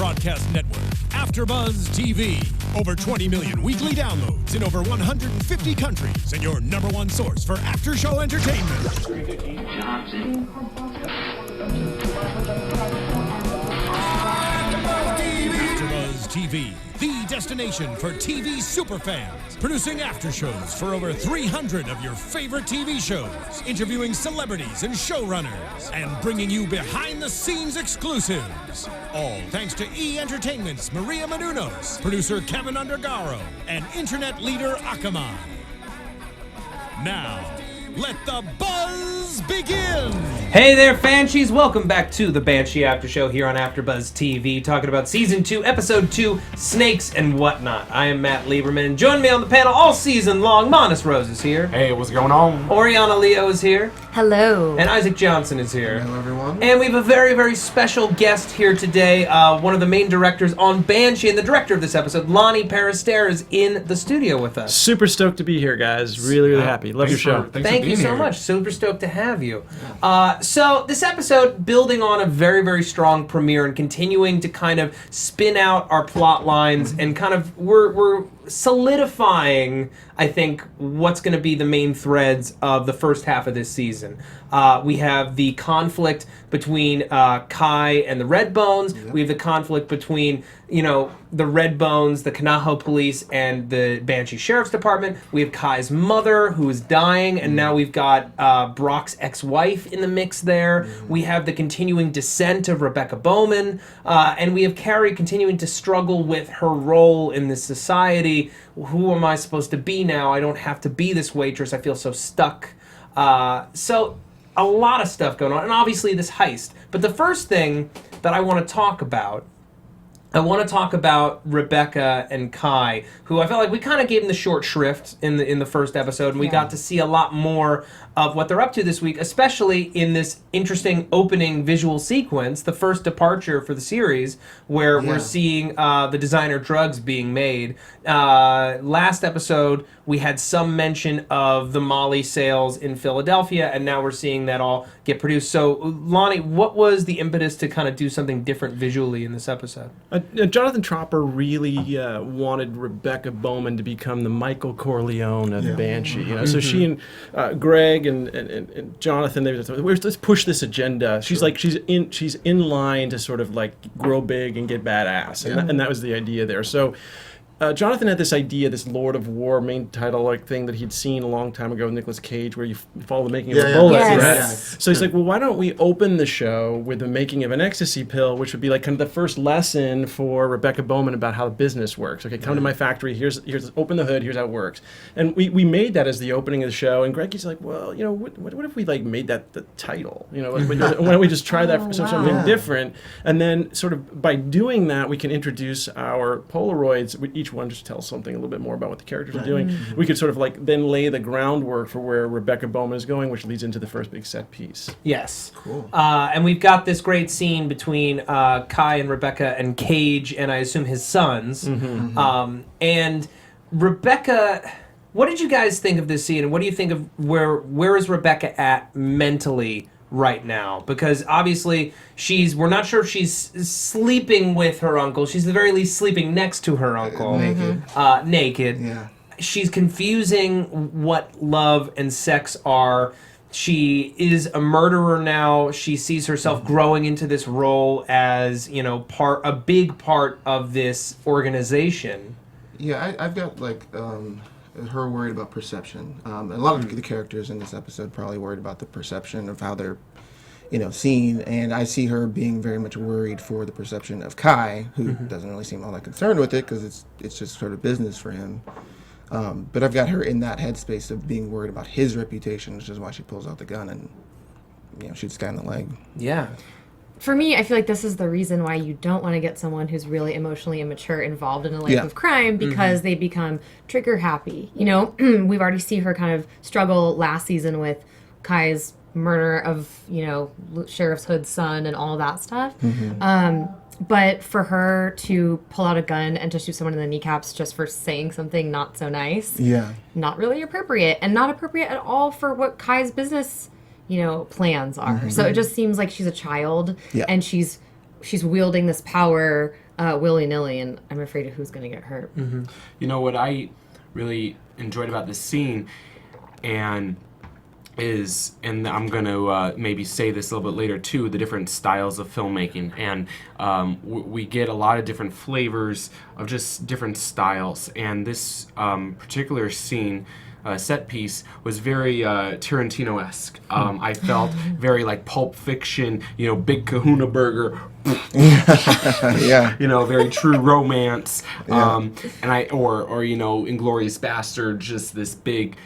broadcast network, AFTERBUZZ TV. Over 20 million weekly downloads in over 150 countries, and your #1 source for after-show entertainment. AFTERBUZZ TV, the destination for TV superfans. Producing aftershows for over 300 of your favorite TV shows. Interviewing celebrities and showrunners. And bringing you behind-the-scenes exclusives. All thanks to E! Entertainment's Maria Menounos, producer Kevin Undergaro, and internet leader Akamai. Now, let the buzz begin! Hey there, Banshees! Welcome back to the Banshee After Show here on AFTERBUZZ TV, talking about Season 2, Episode 2, Snakes and Whatnot. I am Matt Lieberman, and join me on the panel all season long, Monis Rose is here. Hey, what's going on? Oriana Leo is here. Hello. And Isaac Johnson is here. Hello, everyone. And we have a very, very special guest here today. One of the main directors on Banshee, and the director of this episode, Loni Peristere, is in the studio with us. Super stoked to be here, guys. Really, really happy. Love your show. Thank you so much. Super stoked to have you. So this episode, building on a very, very strong premiere and continuing to kind of spin out our plot lines and kind of, we're solidifying, I think, what's going to be the main threads of the first half of this season. We have the conflict between Kai and the Red Bones. Yep. We have the conflict between, the Red Bones, the Kanaho Police, and the Banshee Sheriff's Department. We have Kai's mother, who is dying, and now we've got Brock's ex-wife in the mix there. We have the continuing descent of Rebecca Bowman, and we have Carrie continuing to struggle with her role in this society. Who am I supposed to be now? I don't have to be this waitress. I feel so stuck. So a lot of stuff going on, and obviously this heist. But the first thing that I want to talk about, Rebecca and Kai, who I felt like we kind of gave them the short shrift in the first episode, and we got to see a lot more of what they're up to this week, especially in this interesting opening visual sequence, the first departure for the series, where we're seeing the designer drugs being made. Last episode, we had some mention of the Molly sales in Philadelphia, and now we're seeing that all get produced. So, Loni, what was the impetus to kind of do something different visually in this episode? Jonathan Tropper really wanted Rebecca Bowman to become the Michael Corleone of Banshee. So she and Greg and Jonathan, let's push this agenda. She's in line to sort of like grow big and get badass, and that was the idea there. So Jonathan had this idea, this Lord of War main title like thing that he'd seen a long time ago with Nicolas Cage, where you follow the making of a bullet. Yes. So he's like, well, why don't we open the show with the making of an ecstasy pill, which would be like kind of the first lesson for Rebecca Bowman about how the business works. Okay, come to my factory. Here's open the hood. Here's how it works. And we made that as the opening of the show. And Greggy's like, well, what if we like made that the title? Why don't we just try that for something different? And then sort of by doing that, we can introduce our Polaroids. Each one just tells something a little bit more about what the characters are doing. We could sort of like then lay the groundwork for where Rebecca Bowman is going, which leads into the first big set piece. Yes. Cool. And we've got this great scene between Kai and Rebecca and Cage, and I assume his sons. And Rebecca, what did you guys think of this scene, and what do you think of where is Rebecca at mentally right now? Because obviously we're not sure if she's sleeping with her uncle. She's at the very least sleeping next to her uncle. Naked. Yeah. She's confusing what love and sex are. She is a murderer now. She sees herself growing into this role as, a big part of this organization. Yeah, I've got her worried about perception. A lot of the characters in this episode probably worried about the perception of how they're, seen. And I see her being very much worried for the perception of Kai, who doesn't really seem all that concerned with it because it's just sort of business for him. But I've got her in that headspace of being worried about his reputation, which is why she pulls out the gun and, shoots the guy in the leg. Yeah. For me, I feel like this is the reason why you don't want to get someone who's really emotionally immature involved in a life of crime, because they become trigger happy. We've already seen her kind of struggle last season with Kai's murder of, Sheriff's Hood's son and all that stuff. But for her to pull out a gun and to shoot someone in the kneecaps just for saying something not so nice, not really appropriate, and not appropriate at all for what Kai's business plans are. So it just seems like she's a child, and she's wielding this power willy-nilly, and I'm afraid of who's going to get hurt. You know what I really enjoyed about this scene, and I'm going to maybe say this a little bit later too, the different styles of filmmaking, and we get a lot of different flavors of just different styles, and this particular scene, set piece, was very Tarantino-esque. I felt very like Pulp Fiction, big kahuna burger, Yeah. very true romance, and Inglourious Bastard, just this big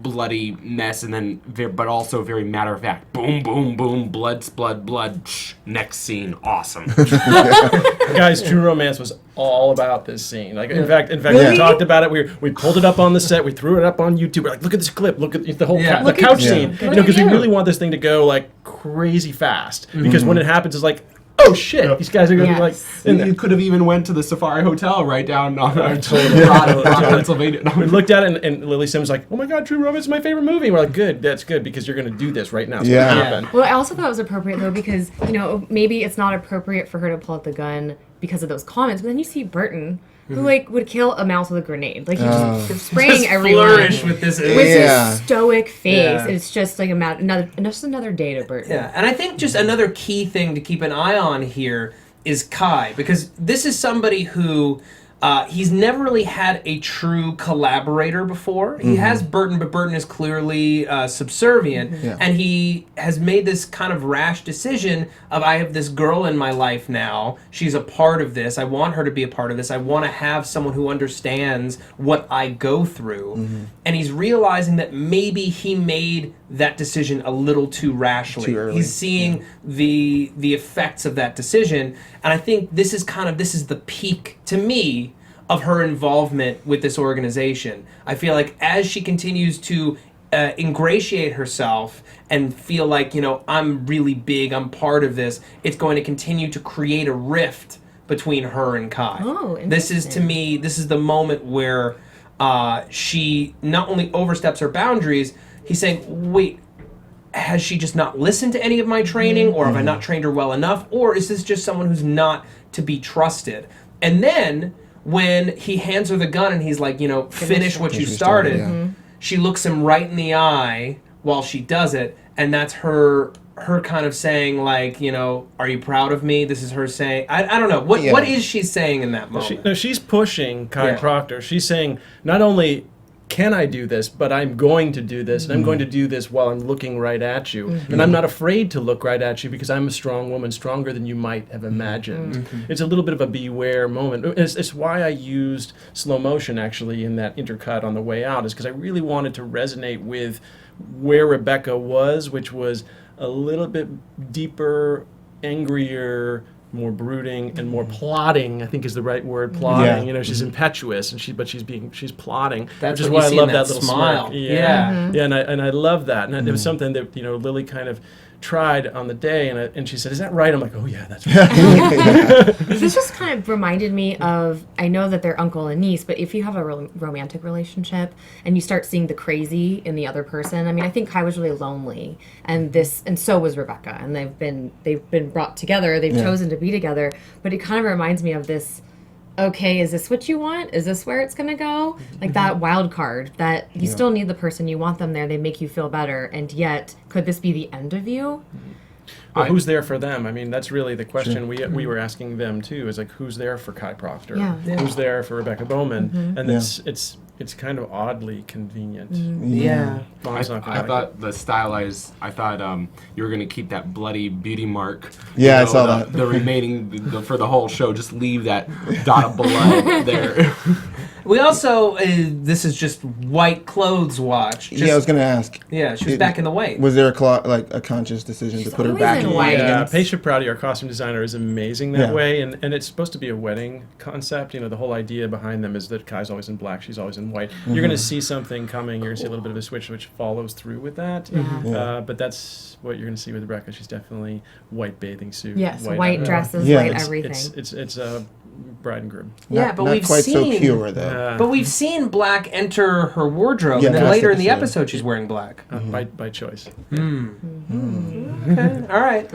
bloody mess, and then but also very matter of fact, boom, boom, boom, blood, next scene, awesome. Guys, True Romance was all about this scene. Like, in fact, we talked about it. We pulled it up on the set. We threw it up on YouTube. We're like, look at this clip. Look at the whole the couch scene. Because we really want this thing to go like crazy fast. Because when it happens, it's like, oh shit! These guys are going to be like. You could have even went to the Safari Hotel right down on Pennsylvania. We looked at it, and Lily Sims was like, "Oh my God, True Romance is my favorite movie." And we're like, "Good, that's good because you're going to do this right now." It's going to happen. Well, I also thought it was appropriate though because maybe it's not appropriate for her to pull out the gun because of those comments, but then you see Burton, who would kill a mouse with a grenade, like he's just spraying everyone flourish with this stoic face. It's just like another day to Burton. Yeah, and I think just another key thing to keep an eye on here is Kai, because this is somebody who he's never really had a true collaborator before. He has Burton, but Burton is clearly subservient, and he has made this kind of rash decision of, I have this girl in my life now, she's a part of this, I want her to be a part of this, I want to have someone who understands what I go through, and he's realizing that maybe he made that decision a little too rashly. Too early. He's seeing the effects of that decision, and I think this is the peak, to me, of her involvement with this organization. I feel like as she continues to ingratiate herself and feel like, I'm really big, I'm part of this, it's going to continue to create a rift between her and Kai. Oh, this is, to me, the moment where she not only oversteps her boundaries, he's saying, wait, has she just not listened to any of my training, or have I not trained her well enough, or is this just someone who's not to be trusted? And then when he hands her the gun and he's like, finish what you started, she looks him right in the eye while she does it, and that's her kind of saying, like, are you proud of me? This is her saying, I don't know, what is she saying in that moment? She's pushing Kai Proctor. She's saying, not only can I do this, but I'm going to do this, and I'm going to do this while I'm looking right at you. And I'm not afraid to look right at you because I'm a strong woman, stronger than you might have imagined. It's a little bit of a beware moment. It's why I used slow motion, actually, in that intercut on the way out, is because I really wanted to resonate with where Rebecca was, which was a little bit deeper, angrier, more brooding and more plotting, I think is the right word, plotting. She's impetuous and she's plotting. That's which is why I I love that little smile. Smirk. And I love that. And it was something that, Lily kind of tried on the day, and she said, "Is that right?" I'm like, "Oh yeah, that's right." This just kind of reminded me of, I know that they're uncle and niece, but if you have a romantic relationship and you start seeing the crazy in the other person, I think Kai was really lonely, and so was Rebecca, and they've been brought together, they've chosen to be together, but it kind of reminds me of this. Okay, is this what you want? Is this where it's going to go? Like that wild card that you still need the person, you want them there, they make you feel better, and yet, could this be the end of you? Well, who's there for them? That's really the question we were asking them too, is like, who's there for Kai Proctor? Who's there for Rebecca Bowman? And it's kind of oddly convenient. I thought the stylized, you were going to keep that bloody beauty mark. I saw that. The remaining, for the whole show, just leave that dot of blood there. We also, this is just white clothes watch. I was going to ask. Yeah, she was back in the white. Was there a conscious decision to put her back in white? Yeah, Paige Prouty, our costume designer, is amazing that way, and it's supposed to be a wedding concept. The whole idea behind them is that Kai's always in black, she's always in white. You're going to see something coming, you're going to see a little bit of a switch which follows through with that. But that's what you're going to see with Rebecca. She's definitely white bathing suit. Yes, white dresses, white everything. It's a bride and groom. Yeah, but not we've quite seen so pure though. But we've seen black enter her wardrobe, Yeah, and then last later in the episode. episode, she's wearing black. By choice. Okay, all right.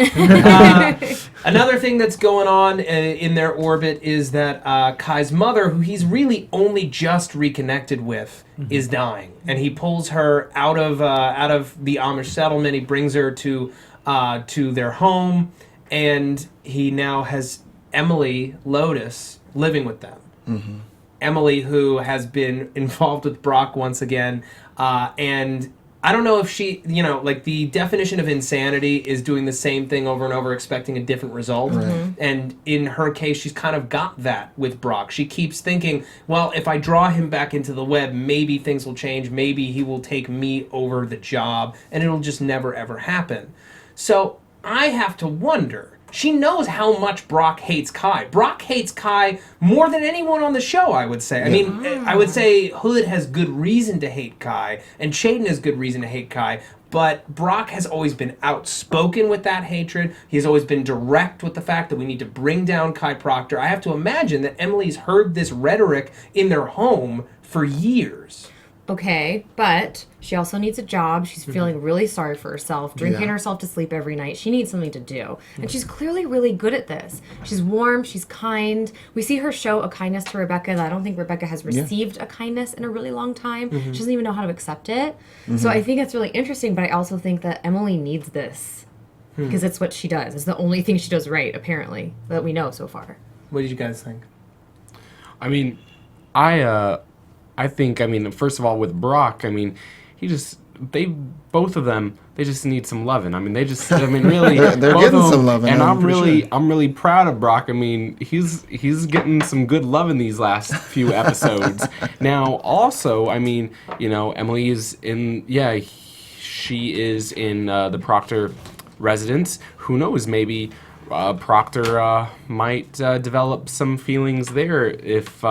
Another thing that's going on in their orbit is that Kai's mother, who he's really only just reconnected with, is dying, and he pulls her out of the Amish settlement. He brings her to their home, and he now has Emily Lotus living with them. Emily, who has been involved with Brock once again, and I don't know if she, like the definition of insanity is doing the same thing over and over, expecting a different result. And in her case, she's kind of got that with Brock. She keeps thinking, well, if I draw him back into the web, maybe things will change. Maybe he will take me over the job, and it'll just never, ever happen. So I have to wonder. She knows how much Brock hates Kai. Brock hates Kai more than anyone on the show, I would say. I mean, I would say Hood has good reason to hate Kai, and Chayton has good reason to hate Kai, but Brock has always been outspoken with that hatred. He's always been direct with the fact that we need to bring down Kai Proctor. I have to imagine that Emily's heard this rhetoric in their home for years. Okay, but she also needs a job. She's feeling really sorry for herself, drinking herself to sleep every night. She needs something to do. And she's clearly really good at this. She's warm, she's kind. We see her show a kindness to Rebecca that I don't think Rebecca has received a kindness in a really long time. She doesn't even know how to accept it. So I think it's really interesting, but I also think that Emily needs this. Because it's what she does. It's the only thing she does right, apparently, that we know so far. What did you guys think? I mean, I think, first of all, with Brock, both of them, they just need some loving. Really, they're both getting of them, some loving. and I'm sure. really proud of Brock. He's getting some good love in these last few episodes. Now, also, Emily is she is in the Proctor residence. Who knows? Maybe Proctor might develop some feelings there if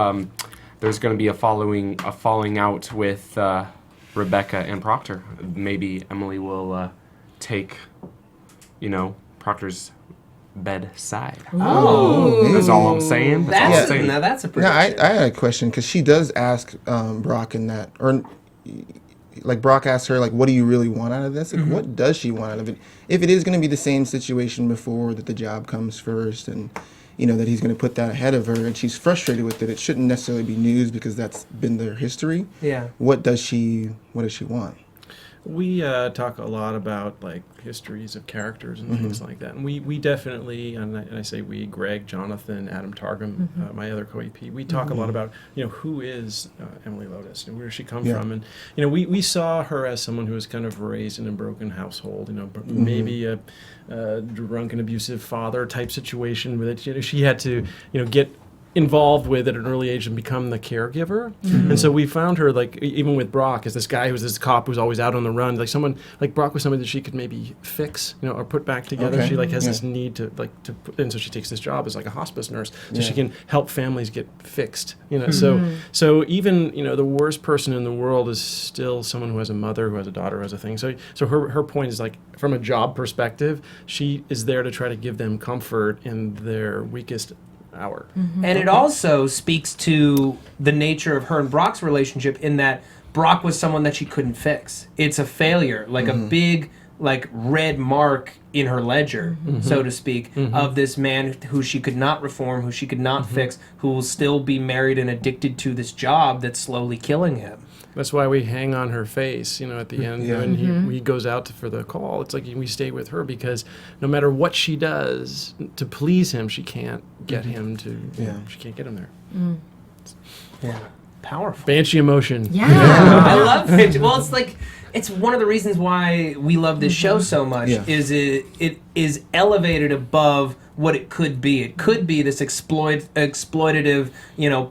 there's going to be a falling out with Rebecca and Proctor. Maybe Emily will take, Proctor's bedside. Oh, That's all I'm saying. Now that's a No, prediction. I had a question because she does ask Brock in that, or like Brock asks her, like, what do you really want out of this? Like, what does she want out of it? If it is going to be the same situation before, that the job comes first, and that he's going to put that ahead of her, and she's frustrated with it. It shouldn't necessarily be news because that's been their history. Yeah. What does she want? We talk a lot about histories of characters and things like that, and we definitely, and I say we, Greg, Jonathan, Adam Targum, my other co-EP, we talk a lot about who is Emily Lotus and where does she come from, and we saw her as someone who was kind of raised in a broken household, maybe a drunk and abusive father type situation with it. She had to get involved with at an early age and become the caregiver. And so we found her, even with Brock, as this guy who's this cop who's always out on the run, Brock was somebody that she could maybe fix, or put back together. Okay. She has this need to and so she takes this job as a hospice nurse, so she can help families get fixed. So even the worst person in the world is still someone who has a mother, who has a daughter, who has a thing. So her point is from a job perspective, she is there to try to give them comfort in their weakest hour. And it also speaks to the nature of her and Brock's relationship in that Brock was someone that she couldn't fix. It's a failure, a big red mark in her ledger, so to speak, of this man who she could not reform, who she could not fix, who will still be married and addicted to this job that's slowly killing him. That's why we hang on her face, at the end when he goes out for the call. It's we stay with her because no matter what she does to please him, she can't get him to. She can't get him there. Yeah, powerful. Banshee emotion. Yeah. I love it. Well, it's one of the reasons why we love this show so much. Yeah. Is it is elevated above what it could be. It could be this exploitative,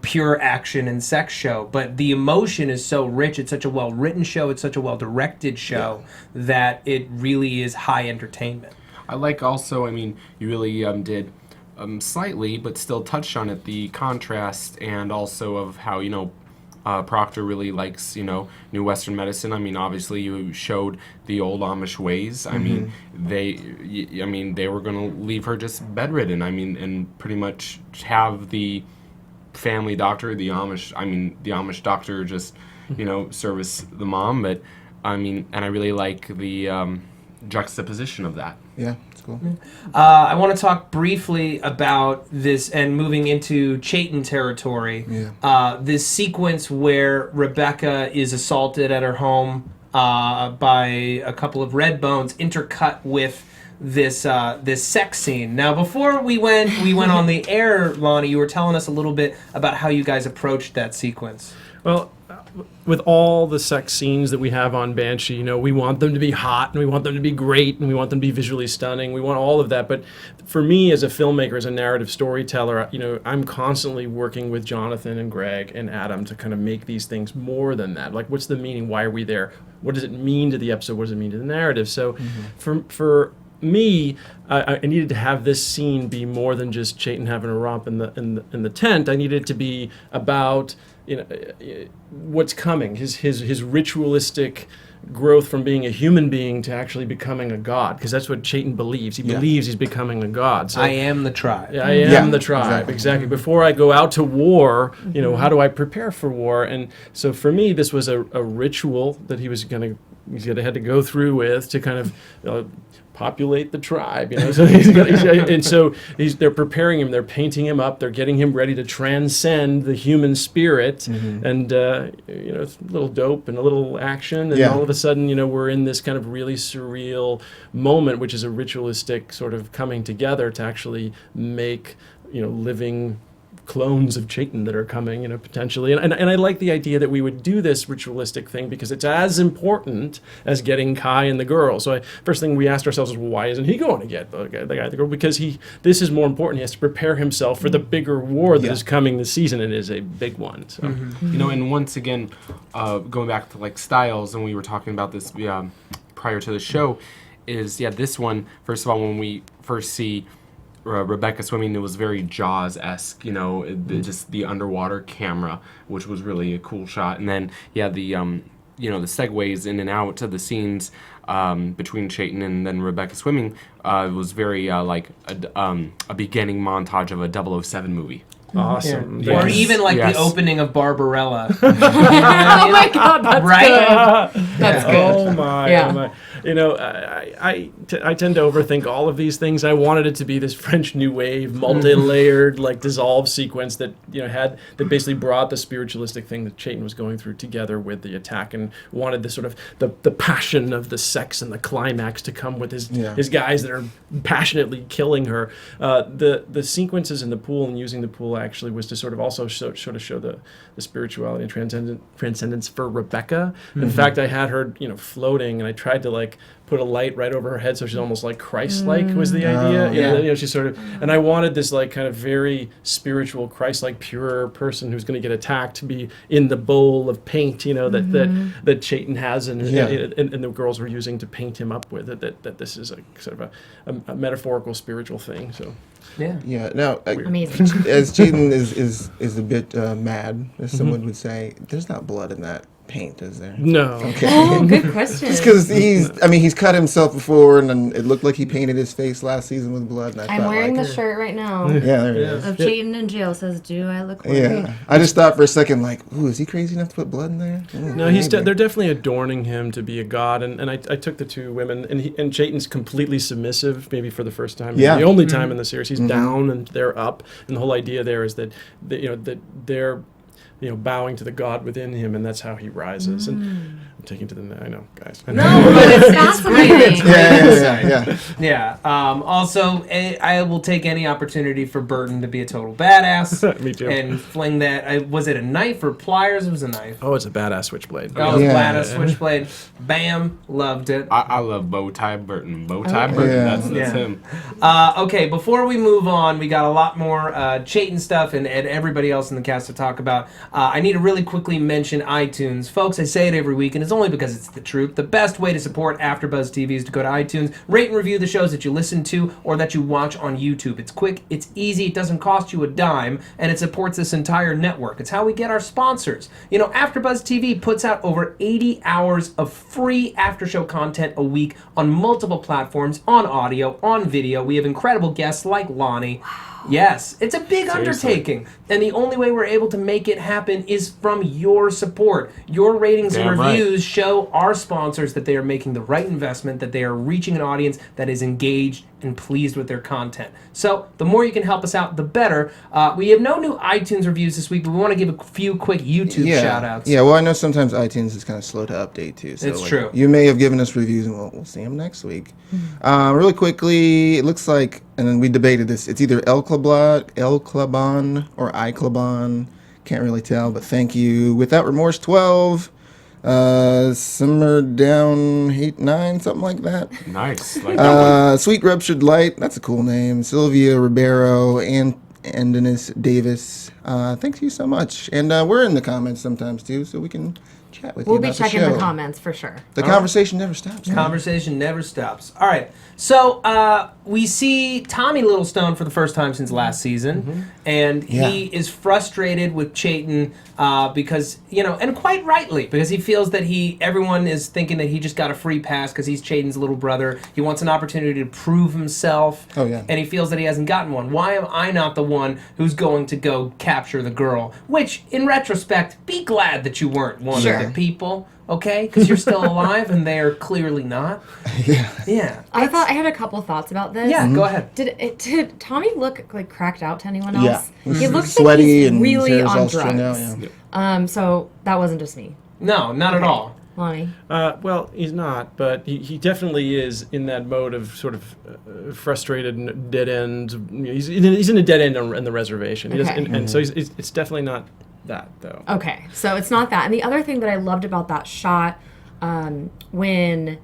pure action and sex show, but the emotion is so rich. It's such a well-written show. It's such a well-directed show that it really is high entertainment. I like also, you really did slightly, but still touched on it, the contrast and also of how, Proctor really likes, new Western medicine. I mean, obviously you showed the old Amish ways. I mean, they were going to leave her just bedridden. I mean, and pretty much have the family doctor, the Amish doctor just, service the mom. But I mean, and I really like the juxtaposition of that. Yeah, it's cool. I want to talk briefly about this and moving into Chayton territory. Yeah. This sequence where Rebecca is assaulted at her home by a couple of red bones, intercut with this sex scene. Now, before we went on the air, Loni, you were telling us a little bit about how you guys approached that sequence. Well, with all the sex scenes that we have on Banshee, we want them to be hot, and we want them to be great, and we want them to be visually stunning. We want all of that. But for me, as a filmmaker, as a narrative storyteller, I'm constantly working with Jonathan and Greg and Adam to kind of make these things more than that. Like, what's the meaning? Why are we there? What does it mean to the episode? What does it mean to the narrative? So for me, I needed to have this scene be more than just Chayton having a romp in the tent. I needed it to be about what's coming, his ritualistic growth from being a human being to actually becoming a god, because that's what Chayton believes. He believes he's becoming a god. So, I am the tribe. I am the tribe, exactly. Before I go out to war, how do I prepare for war? And so for me, this was a ritual that he had to go through with to kind of populate the tribe, So they're preparing him, they're painting him up, they're getting him ready to transcend the human spirit, and it's a little dope and a little action, and all of a sudden, we're in this kind of really surreal moment, which is a ritualistic sort of coming together to actually make living clones of Chayton that are coming, potentially. And I like the idea that we would do this ritualistic thing because it's as important as getting Kai and the girl. So first thing we asked ourselves is, well, why isn't he going to get the guy, the girl? Because this is more important. He has to prepare himself for the bigger war that is coming this season, and it is a big one. So. And once again, going back to like styles, and we were talking about this prior to the show, is this one, first of all, when we first see Rebecca swimming, it was very Jaws-esque, just the underwater camera, which was really a cool shot. And then, the the segues in and out of the scenes between Chayton and then Rebecca swimming was very like a beginning montage of a 007 movie. Awesome. Or even like the opening of Barbarella. Oh my God, that's good. That's good. Oh my. I tend to overthink all of these things. I wanted it to be this French New Wave, multi-layered, like dissolve sequence that that basically brought the spiritualistic thing that Chayton was going through together with the attack, and wanted the sort of the passion of the sex and the climax to come with his guys that are passionately killing her. The sequences in the pool and using the pool actually was to sort of also show the spirituality and transcendence for Rebecca. In fact, I had her floating, and I tried to like put a light right over her head so she's almost like Christ-like was the idea. She's sort of, and I wanted this like kind of very spiritual Christ-like pure person who's going to get attacked to be in the bowl of paint, that Chayton has, and the girls were using to paint him up with it. That this is a sort of a metaphorical spiritual thing. So. Yeah. Now, amazing. As Chayton is a bit mad, as someone would say, there's not blood in that paint, is there? No. Okay. Oh, good question. Just because he's cut himself before, and then it looked like he painted his face last season with blood. And I'm wearing the shirt right now. Yeah, there it is. Of Chayton in jail says, "Do I look like?" Yeah. I just thought for a second, like, ooh, is he crazy enough to put blood in there? No, they're definitely adorning him to be a god, and I took the two women, and Chayton's completely submissive, maybe for the first time, the only time in the series. He's down and they're up, and the whole idea there is that they're bowing to the God within him, and that's how he rises. And I'm taking to the I know, guys. No, but it's great. Yeah. Also, I will take any opportunity for Burton to be a total badass. Me too. And fling that. Was it a knife or pliers? It was a knife. Oh, it's a badass switchblade. Oh, badass switchblade. Bam, loved it. I love Bowtie Burton. Bowtie Burton. That's him. Okay, before we move on, we got a lot more Chayton stuff and everybody else in the cast to talk about. I need to really quickly mention iTunes. Folks, I say it every week, and it's only because it's the truth. The best way to support AfterBuzz TV is to go to iTunes, rate and review the shows that you listen to or that you watch on YouTube. It's quick, it's easy, it doesn't cost you a dime, and it supports this entire network. It's how we get our sponsors. You know, AfterBuzz TV puts out over 80 hours of free after-show content a week on multiple platforms, on audio, on video. We have incredible guests like Loni. Wow. Yes, it's a big undertaking, and the only way we're able to make it happen is from your support. Your ratings and reviews show our sponsors that they are making the right investment, that they are reaching an audience that is engaged and pleased with their content. So the more you can help us out, the better. We have no new iTunes reviews this week, but we want to give a few quick YouTube shout-outs. Yeah, well, I know sometimes iTunes is kind of slow to update, too. So it's true. You may have given us reviews, and we'll see them next week. Really quickly, it looks like, and then we debated this, it's either El Clabon or I Clabon. Can't really tell, but thank you. Without Remorse 12. Simmer Down 8-9, something like that. Nice. Like that one. Sweet Ruptured Light, that's a cool name. Sylvia Ribeiro and Dennis Davis. Thank you so much. And we're in the comments sometimes too, so we can chat with you. We'll be checking the comments for sure. The conversation never stops. Conversation never stops. All right. So we see Tommy Littlestone for the first time since last season, and he is frustrated with Chayton because, you know, and quite rightly, because he feels that everyone is thinking that he just got a free pass because he's Chayton's little brother. He wants an opportunity to prove himself, and he feels that he hasn't gotten one. Why am I not the one who's going to go capture the girl? Which, in retrospect, be glad that you weren't one of the people. Okay, because you're still alive, and they're clearly not. Yeah. I had a couple thoughts about this. Yeah, go ahead. Did Tommy look like cracked out to anyone else? Yeah. He looks sweaty like he's and really hair's on all drugs. strung out, So that wasn't just me. No, not at all. Lonnie? Well, he's not, but he definitely is in that mode of sort of frustrated and dead end. He's in a dead end in the reservation. He doesn't, and so it's definitely not that, though. Okay, so it's not that. And the other thing that I loved about that shot, when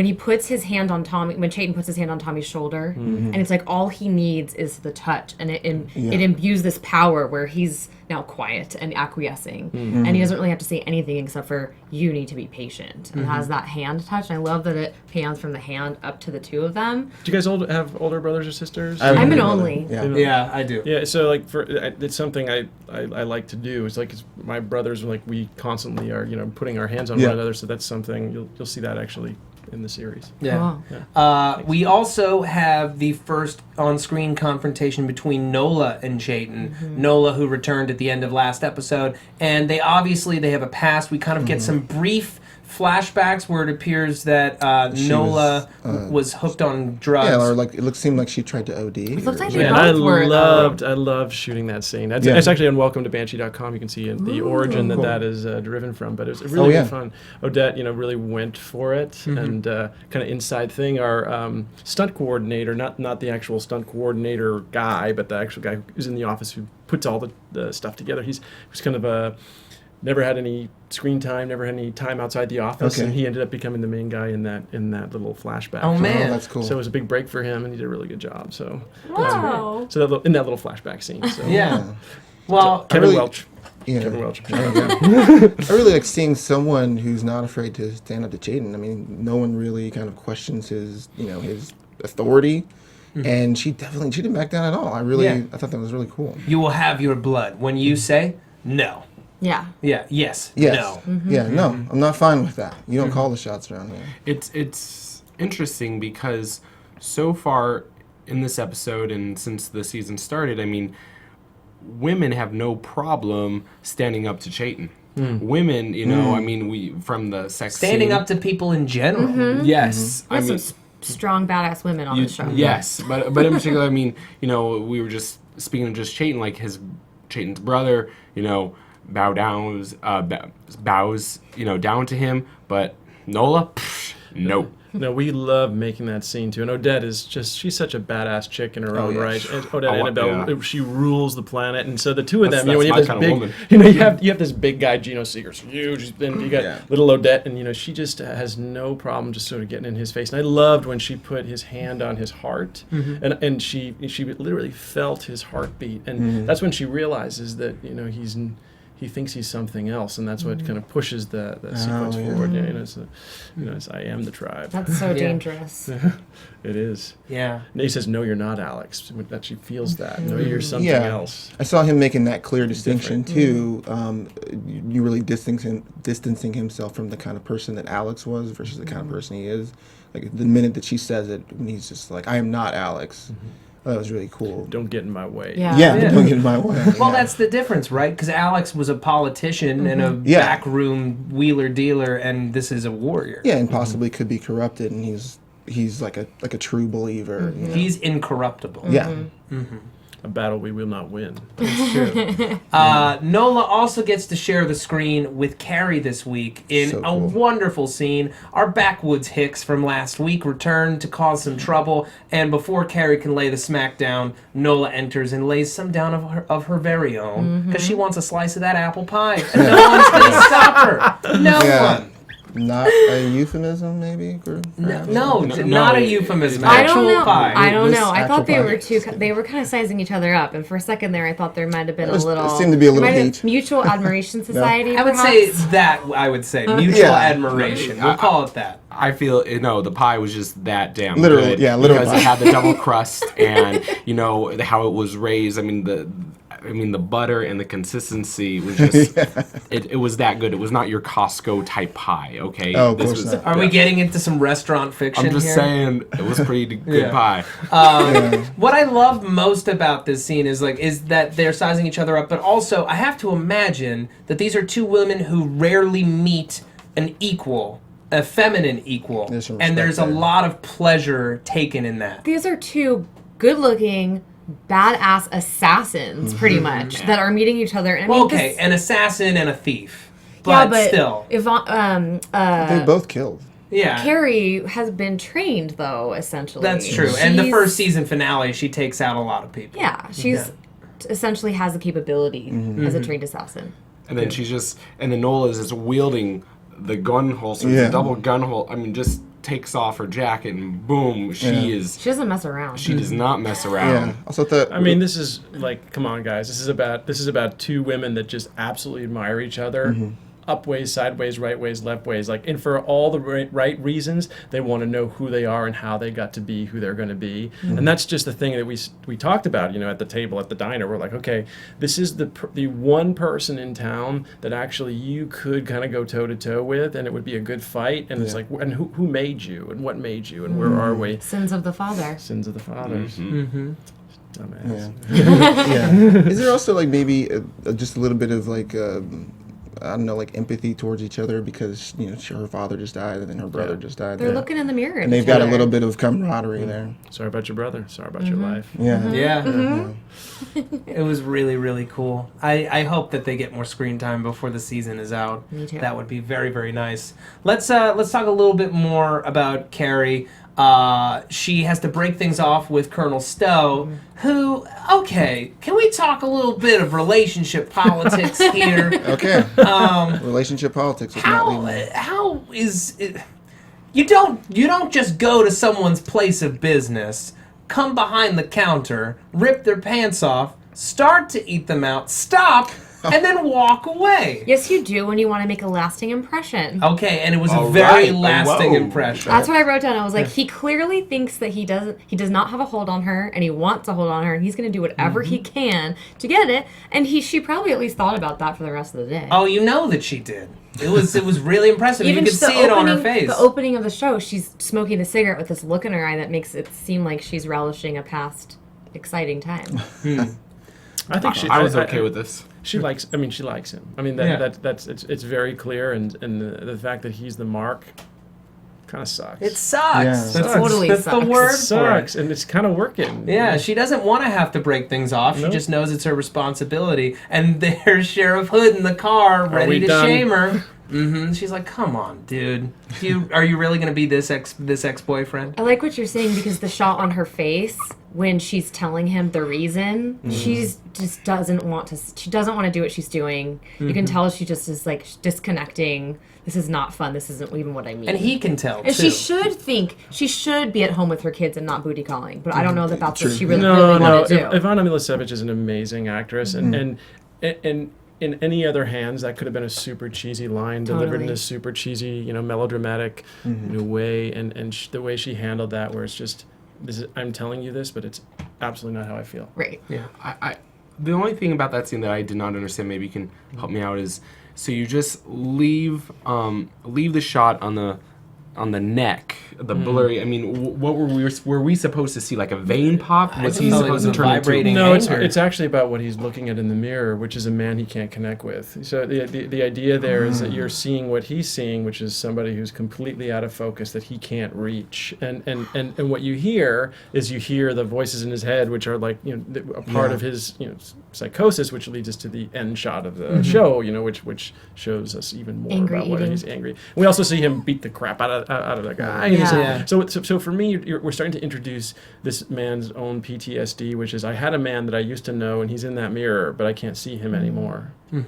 he puts his hand on Tommy, when Chayton puts his hand on Tommy's shoulder, and it's like all he needs is the touch, and it imbues this power where he's now quiet and acquiescing, and he doesn't really have to say anything except for, you need to be patient, and has that hand touch. And I love that it pans from the hand up to the two of them. Do you guys have older brothers or sisters? I'm an only. Yeah, I do. Yeah, so like it's something I like to do. It's like my brothers, like we constantly are, putting our hands on one another. So that's something you'll see that actually in the series. Yeah. We also have the first on-screen confrontation between Nola and Chayton. Nola, who returned at the end of last episode, and they have a past. We kind of get some brief flashbacks where it appears that Nola was hooked on drugs. Yeah, or like it seemed like she tried to OD. It looked like they and both I loved shooting that scene. It's actually on welcome-to-banshee.com. You can see the origin that is driven from. But it was really good fun. Odette, really went for it, and kind of inside thing. Our stunt coordinator, not the actual stunt coordinator guy, but the actual guy who's in the office who puts all the stuff together. He's kind of never had any screen time, never had any time outside the office, and he ended up becoming the main guy in that little flashback. Oh man, that's cool. So it was a big break for him, and he did a really good job. So wow. In that little flashback scene. So. Yeah. Well, Kevin Welch. Yeah. Kevin Welch. I really like seeing someone who's not afraid to stand up to Chayton. I mean, no one really kind of questions his authority. And she didn't back down at all. I thought that was really cool. You will have your blood when you say no. Yeah. Yeah. Yes. Yes. No. Yeah. No, I'm not fine with that. You don't call the shots around here. It's interesting because so far in this episode and since the season started, I mean, women have no problem standing up to Chayton. Women, I mean, we from the sex standing scene, up to people in general. Yes, I mean, Some strong badass women on the show. Yes, but in particular, I mean, we were just speaking of just Chayton, like Chayton's brother, bows, down to him, but Nola, nope. No, we love making that scene too. And Odette is she's such a badass chick in her own right. And Odette Annabelle, she rules the planet. And so the two of them, when you have this big, you have this big guy, Geno Seeger's huge, then you got little Odette, and she just has no problem just sort of getting in his face. And I loved when she put his hand on his heart, and she literally felt his heartbeat. And that's when she realizes that, he thinks he's something else, and that's what kind of pushes the sequence forward. Yeah, it's I am the tribe. That's so dangerous. It is. Yeah. And he says, "No, you're not Alex." That she feels that. No, you're something else. I saw him making that clear distinction too. You really distancing himself from the kind of person that Alex was versus the kind of person he is. Like the minute that she says it, and he's just like, "I am not Alex." That was really cool. Don't get in my way. Yeah, don't get in my way. Well, that's the difference, right? Because Alex was a politician and a backroom wheeler dealer, and this is a warrior. Yeah, and possibly could be corrupted, and he's like a true believer. You know? He's incorruptible. Yeah. A battle we will not win. That's true. Nola also gets to share the screen with Carrie this week in a wonderful scene. Our backwoods hicks from last week return to cause some trouble, and before Carrie can lay the smack down, Nola enters and lays some down of her very own, because she wants a slice of that apple pie, and no one's going to stop her. No one. Not a euphemism, maybe? No, not a euphemism. I don't Actual know. pie. I don't know. I thought they actual were they were kind of sizing each other up, and for a second there, I thought there might have been a little. It seemed to be a little hate. Mutual admiration society. I would say that. I would say mutual admiration. We'll call it that. I feel the pie was just that damn literally, good. yeah, literally. Because it had the double crust and how it was raised. I mean the butter and the consistency was just it was that good. It was not your Costco type pie, okay? Oh, of course not. Are we getting into some restaurant fiction I'm just here? saying it was pretty good pie. What I love most about this scene is that they're sizing each other up, but also I have to imagine that these are two women who rarely meet an equal, a feminine equal, and there's a lot of pleasure taken in that. These are two good-looking, badass assassins, pretty much, that are meeting each other. And an assassin and a thief, but still, they both killed. Yeah, Carrie has been trained, though, essentially. That's true. And the first season finale, she takes out a lot of people. Yeah, she's essentially has the capability as a trained assassin. And then then Nola is just wielding the gun holster, the double gun holster. I mean, just takes off her jacket and boom, she doesn't mess around. She does not mess around. Yeah. Also this is like, come on, guys. This is about two women that just absolutely admire each other. Up ways, sideways, right ways, left ways, and for all the right reasons, they want to know who they are and how they got to be who they're going to be, and that's just the thing that we talked about, at the table at the diner. We're like, okay, this is the one person in town that actually you could kind of go toe to toe with, and it would be a good fight. And it's like, and who made you, and what made you, and where are we? Sins of the father. Sins of the fathers. Dumbass. Yeah. Is there also maybe just a little bit of I don't know, empathy towards each other because, her father just died and then her brother just died. They're looking in the mirror. And they've got a little bit of camaraderie there. Sorry about your brother. Sorry about your life. Yeah. It was really, really cool. I hope that they get more screen time before the season is out. Me too. That would be very, very nice. Let's talk a little bit more about Carrie. She has to break things off with Colonel Stowe, who, can we talk a little bit of relationship politics here? Okay. Relationship politics is not legal. How is it? You don't just go to someone's place of business, come behind the counter, rip their pants off, start to eat them out, stop, and then walk away. Yes, you do when you want to make a lasting impression. Okay, and it was a very lasting impression. That's what I wrote down. I was like, he clearly thinks that he does not have a hold on her, and he wants a hold on her, and he's going to do whatever he can to get it. And she probably at least thought about that for the rest of the day. Oh, you know that she did. It was really impressive. You could see it on her face. The opening of the show, she's smoking a cigarette with this look in her eye that makes it seem like she's relishing a past exciting time. I think I was okay with this. She likes him. I mean, it's very clear, and the fact that he's the mark kind of sucks. It sucks. Yeah. That's Totally that's sucks. the word It sucks, and it's kind of working. Yeah, she doesn't want to have to break things off. She just knows it's her responsibility. And there's Sheriff Hood in the car, ready to shame her. She's like, "Come on, dude. Are you really going to be this ex-boyfriend?" I like what you're saying because the shot on her face when she's telling him the reason, she just doesn't want to. She doesn't want to do what she's doing. You can tell she just is disconnecting. This is not fun. This isn't even what I mean. And he can tell, and too. she should be at home with her kids and not booty calling. But I don't know that's what she really No. wanted to do. Ivana Miličević is an amazing actress, and in any other hands, that could have been a super cheesy line delivered in Totally. a super cheesy, melodramatic way, and the way she handled that, where it's just, I'm telling you this, but it's absolutely not how I feel. Right. Yeah. I the only thing about that scene that I did not understand, maybe you can help me out, is so you just leave the shot on the neck, the blurry. I mean, what were we supposed to see? Like a vein pop? Was he felt like it supposed was to a turn into? vibrating No, anger. it's actually about what he's looking at in the mirror, which is a man he can't connect with. So the idea there is that you're seeing what he's seeing, which is somebody who's completely out of focus that he can't reach. And what you hear is the voices in his head, which are like a part of his psychosis, which leads us to the end shot of the show, which shows us even more Angry about what eating. he's angry. We also see him beat the crap out of the guy. Yeah. So for me, we're starting to introduce this man's own PTSD, which is, I had a man that I used to know, and he's in that mirror, but I can't see him anymore. Yeah.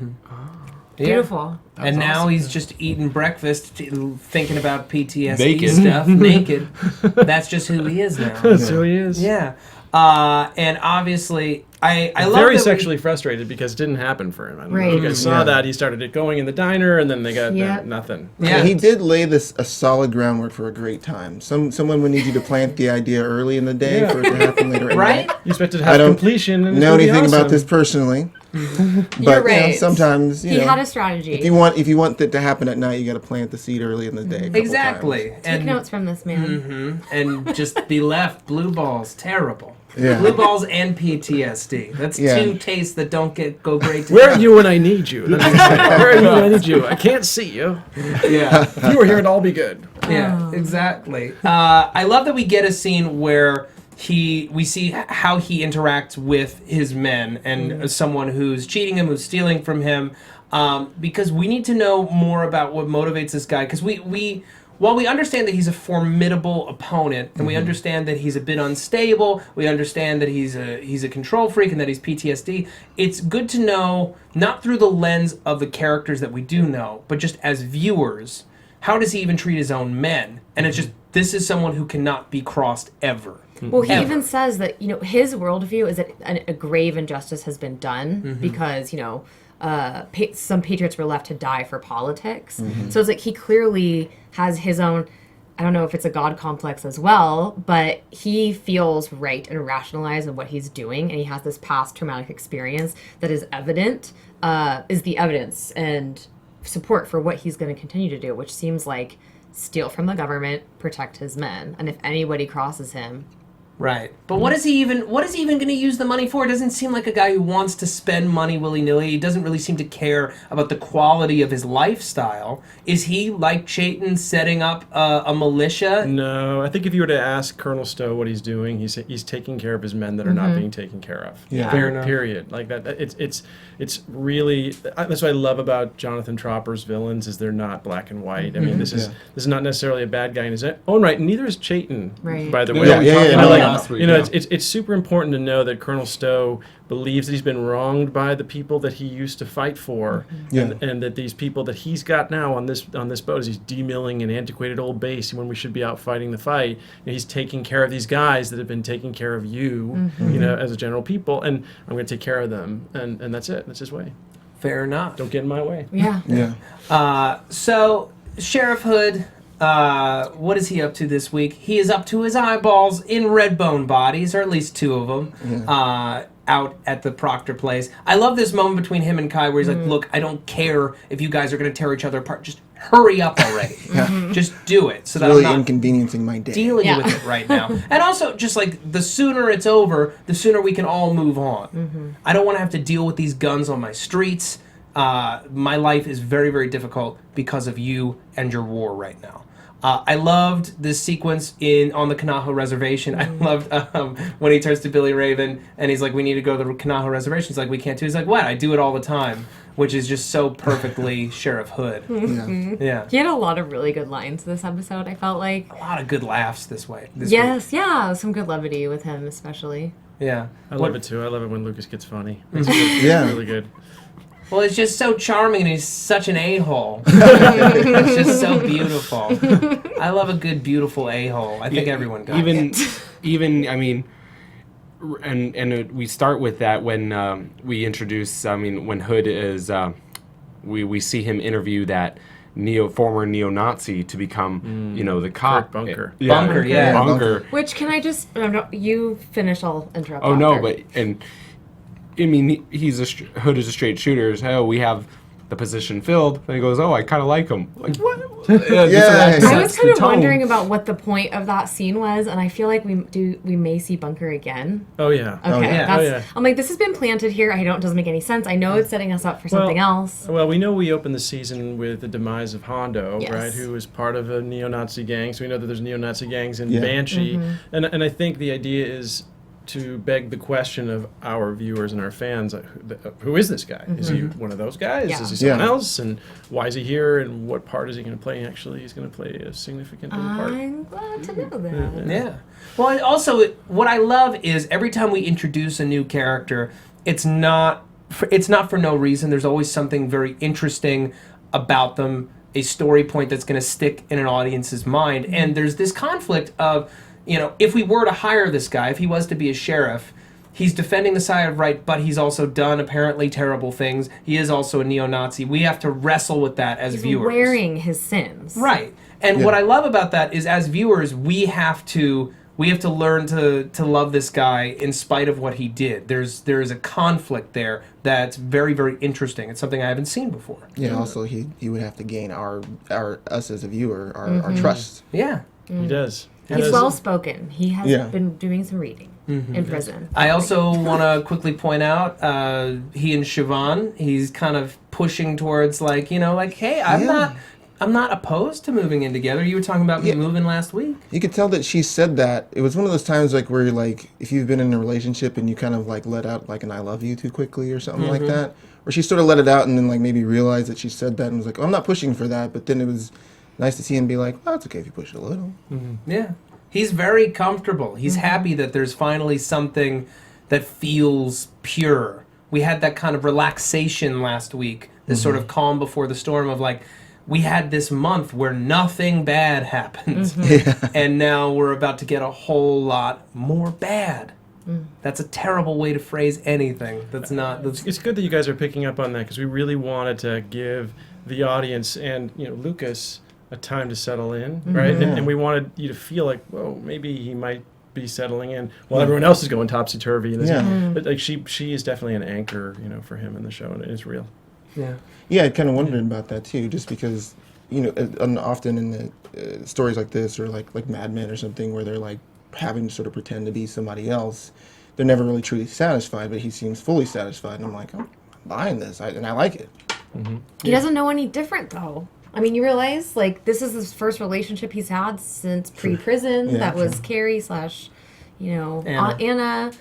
Beautiful. And now he's just eating breakfast, thinking about PTSD Naked. stuff, naked. That's just who he is now. So he is. Yeah. And obviously, I love Very that we- sexually frustrated because it didn't happen for him. I don't know if Right. you guys saw that. He started it going in the diner, and then they got Yep. nothing. Yeah. He did lay a solid groundwork for a great time. Someone would need you to plant the idea early in the day for it to happen later at Right? night. You expected to I have don't completion. And know it's gonna be anything about awesome. this personally, but You're right. sometimes He had a strategy. if you want it to happen at night, you got to plant the seed early in the day. a couple Exactly. times. Take notes from this man. And just be left blue balls. Terrible. Yeah. Blue balls and PTSD. That's Yeah. two tastes that don't go great together. Where are you when I need you? Where are you when I need you? I can't see you. Yeah. If you were here, it'd all be good. Yeah, exactly. I love that we get a scene where we see how he interacts with his men and someone who's cheating him, who's stealing from him, because we need to know more about what motivates this guy. Because while we understand that he's a formidable opponent, and we understand that he's a bit unstable, we understand that he's a control freak and that he's PTSD, it's good to know, not through the lens of the characters that we do know, but just as viewers, how does he even treat his own men? And it's just, this is someone who cannot be crossed ever. Well, he Ever. even says that, his worldview is that a grave injustice has been done because, some patriots were left to die for politics. So it's like he clearly has his own, I don't know if it's a God complex as well, but he feels right and rationalized in what he's doing, and he has this past traumatic experience that is evident, is the evidence and support for what he's going to continue to do, which seems like steal from the government, protect his men, and if anybody crosses him, Right. But what is he even going to use the money for? It doesn't seem like a guy who wants to spend money willy-nilly. He doesn't really seem to care about the quality of his lifestyle. Is he, like Chayton, setting up a militia? No, I think if you were to ask Colonel Stowe what he's doing, he's taking care of his men that are not being taken care of. Yeah. Fair enough. Period. Like that. It's really, that's what I love about Jonathan Tropper's villains, is they're not black and white. I mean, this is not necessarily a bad guy in his own right. Neither is Chayton, Right. by the Yeah, way. yeah, we talked about Like, that last week, it's super important to know that Colonel Stowe believes that he's been wronged by the people that he used to fight for, and that these people that he's got now on this boat, as he's demilling an antiquated old base when we should be out fighting the fight, he's taking care of these guys that have been taking care of you, as a general people, and I'm going to take care of them, and that's it. That's his way. Fair enough. Don't get in my way. yeah. Yeah. So, Sheriff Hood, what is he up to this week? He is up to his eyeballs in red bone bodies, or at least two of them, out at the Proctor place. I love this moment between him and Kai where he's like, look, I don't care if you guys are going to tear each other apart. Just hurry up already. Just do it. So that Really I'm not inconveniencing my day. dealing Yeah. with it right now. And also, just like, the sooner it's over, the sooner we can all move on. I don't want to have to deal with these guns on my streets. My life is very, very difficult because of you and your war right now. I loved this sequence on the Kanaha Reservation. I loved when he turns to Billy Raven and he's like, we need to go to the Kanaha Reservation. He's like, we can't do it. He's like, what? I do it all the time. Which is just so perfectly Sheriff Hood. Yeah. He had a lot of really good lines this episode, I felt like. A lot of good laughs this week. Yes, yeah, some good levity with him especially. Yeah. I love it too. I love it when Lucas gets funny. It's really, Yeah. really good. Well, it's just so charming, and he's such an a-hole. It's just so beautiful. I love a good, beautiful a-hole. I think everyone got it. Even I mean, we start with that when we introduce. I mean, when Hood is, we see him interview that former neo-Nazi to become, the cop. Bunker. Bunker, yeah. Bunker. Which can I just? No, you finish. I'll interrupt. Oh no, after. I mean, Hood is a straight shooter. So we have the position filled, and he goes, "Oh, I kind of like him." Like what? Yeah. I was kind of wondering about what the point of that scene was, and I feel like we may see Bunker again. Oh yeah. Okay, yeah. I'm like, this has been planted here. It doesn't make any sense. I know it's setting us up for something else. Well, we know we opened the season with the demise of Hondo, Yes. right? Who was part of a neo-Nazi gang. So we know that there's neo-Nazi gangs in Yeah. Banshee, Mm-hmm. and I think the idea is to beg the question of our viewers and our fans: who is this guy? Is he one of those guys? Yeah. Is he someone Yeah. else? And why is he here? And what part is he going to play? Actually, he's going to play a significant part. I'm glad to know that. Yeah. Well, and also, what I love is every time we introduce a new character, it's not for no reason. There's always something very interesting about them, a story point that's going to stick in an audience's mind. And there's this conflict of, if we were to hire this guy, if he was to be a sheriff, he's defending the side of right, but he's also done apparently terrible things. He is also a neo-Nazi. We have to wrestle with that as He's viewers. wearing his sins. Right. And Yeah. what I love about that is, as viewers, we have to learn to love this guy in spite of what he did. There is a conflict there that's very, very interesting. It's something I haven't seen before. Yeah. Also, he would have to gain our us as a viewer, our trust. Yeah. He does. He He's does. well spoken. He has Yeah. been doing some reading in prison. I also want to quickly point out he and Siobhan. He's kind of pushing towards hey, I'm not opposed to moving in together. You were talking about me moving last week. You could tell that she said that. It was one of those times where if you've been in a relationship and you kind of let out an "I love you" too quickly or something like that, or she sort of let it out and then maybe realized that she said that and was like, "Oh, I'm not pushing for that," but then it was nice to see him be like, "Well, it's okay if you push it a little." Yeah. He's very comfortable. He's happy that there's finally something that feels pure. We had that kind of relaxation last week, this sort of calm before the storm of we had this month where nothing bad happened. And now we're about to get a whole lot more bad. That's a terrible way to phrase anything. It's good that you guys are picking up on that, because we really wanted to give the audience and Lucas a time to settle in, right? And we wanted you to feel like, well, maybe he might be settling in while everyone else is going topsy-turvy. And but she is definitely an anchor, for him in the show, and it is real. Yeah. Yeah, I kind of wondered about that too, just because, often in the stories like this, or like Mad Men or something, where they're having to sort of pretend to be somebody else, they're never really truly satisfied, but he seems fully satisfied, and I'm like, I'm buying this, and I like it. He doesn't know any different, though. I mean, you realize, this is his first relationship he's had since pre-prison. Yeah, that was Carrie / Anna.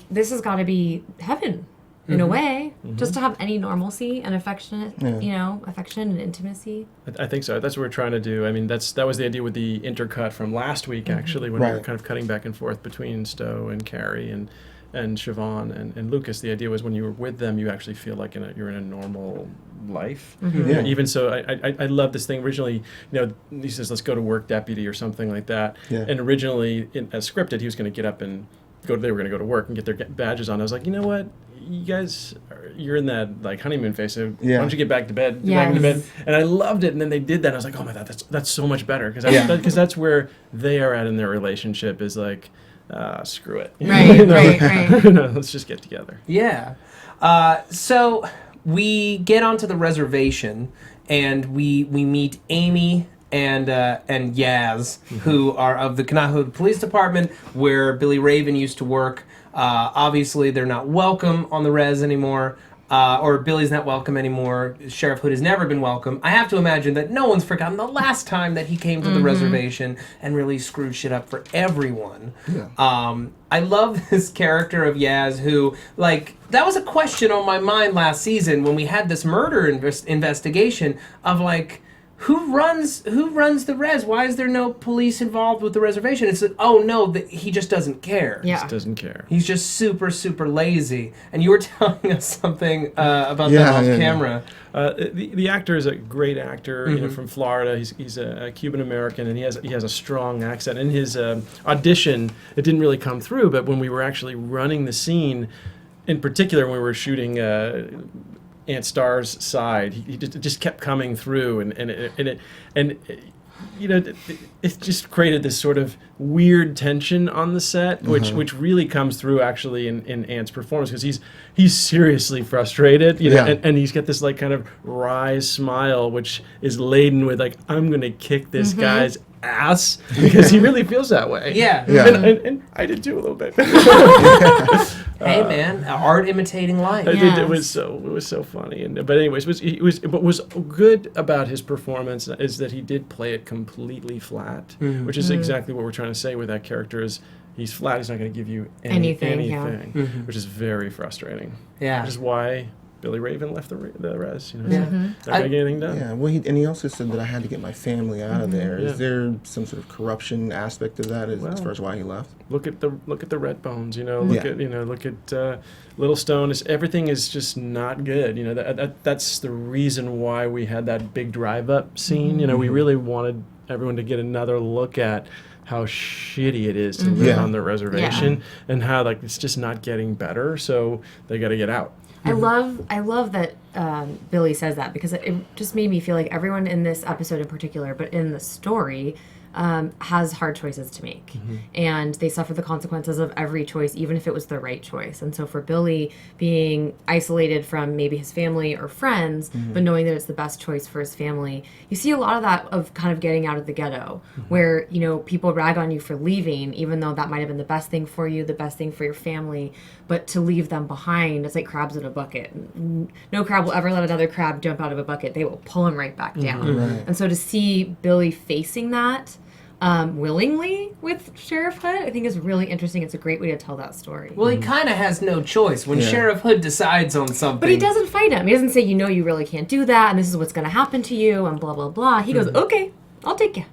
This has got to be heaven. In a way, just to have any normalcy and affection and intimacy. I think so. That's what we're trying to do. I mean, that was the idea with the intercut from last week, actually, when we were kind of cutting back and forth between Stowe and Carrie and Siobhan and Lucas. The idea was when you were with them, you actually feel like you're in a normal life. Even so, I love this thing. Originally, he says, "Let's go to work, deputy," or something like that. Yeah. And originally, as scripted, he was going to get up and they were going to go to work and get their badges on. I was like, you know what? You guys, you're in that honeymoon phase. So why don't you get back to bed? Get back into bed. And I loved it. And then they did that. And I was like, oh my God, that's so much better, because that's where they are at in their relationship. Is screw it. Right. Let's just get together. Yeah. So we get onto the reservation and we meet Amy and Yaz, who are of the Kanahood Police Department, where Billy Raven used to work. Obviously, they're not welcome on the res anymore, or Billy's not welcome anymore. Sheriff Hood has never been welcome. I have to imagine that no one's forgotten the last time that he came to the reservation and really screwed shit up for everyone. Yeah. I love this character of Yaz, who, that was a question on my mind last season when we had this murder investigation of, who runs the res? Why is there no police involved with the reservation? It's oh no, he just doesn't care. Yeah. Just doesn't care. He's just super, super lazy. And you were telling us something about that off camera. The actor is a great actor, you know, from Florida. He's a Cuban American, and he has a strong accent. In his audition, it didn't really come through, but when we were actually running the scene, in particular when we were shooting Aunt Starr's side, he just kept coming through, and you know, it just created this sort of weird tension on the set, which really comes through actually in Ant's performance, because he's seriously frustrated, you know, and he's got this like kind of wry smile, which is laden with like, I'm gonna kick this guy's ass, because he really feels that way. And I did too a little bit. Hey man, art imitating life. It was so funny. But anyways, what was good about his performance is that he did play it completely flat, which is exactly what we're trying to say with that character. Is he's flat. He's not going to give you anything, which is very frustrating. Yeah, which is why Billy Raven left the res. You know, not going to get anything done. Yeah, well, he also said that I had to get my family out of there. Is there some sort of corruption aspect of that as far as why he left? Look at the red bones. You know, look at Little Stone. Everything is just not good. You know, that's the reason why we had that big drive up scene. You know, we really wanted everyone to get another look at how shitty it is to live on the reservation, and how like it's just not getting better. So they got to get out. I love that Billy says that, because it just made me feel like everyone in this episode in particular, but in the story, has hard choices to make. And they suffer the consequences of every choice, even if it was the right choice. And so for Billy, being isolated from maybe his family or friends, but knowing that it's the best choice for his family, you see a lot of that of kind of getting out of the ghetto, where, you know, people rag on you for leaving, even though that might have been the best thing for you, the best thing for your family. But to leave them behind, it's like crabs in a bucket. No crab will ever let another crab jump out of a bucket. They will pull him right back down. And so to see Billy facing that willingly with Sheriff Hood, I think is really interesting. It's a great way to tell that story. Well, he kind of has no choice when Sheriff Hood decides on something. But he doesn't fight him. He doesn't say, you know, you really can't do that, and this is what's going to happen to you, and blah, blah, blah. He goes, okay, I'll take you.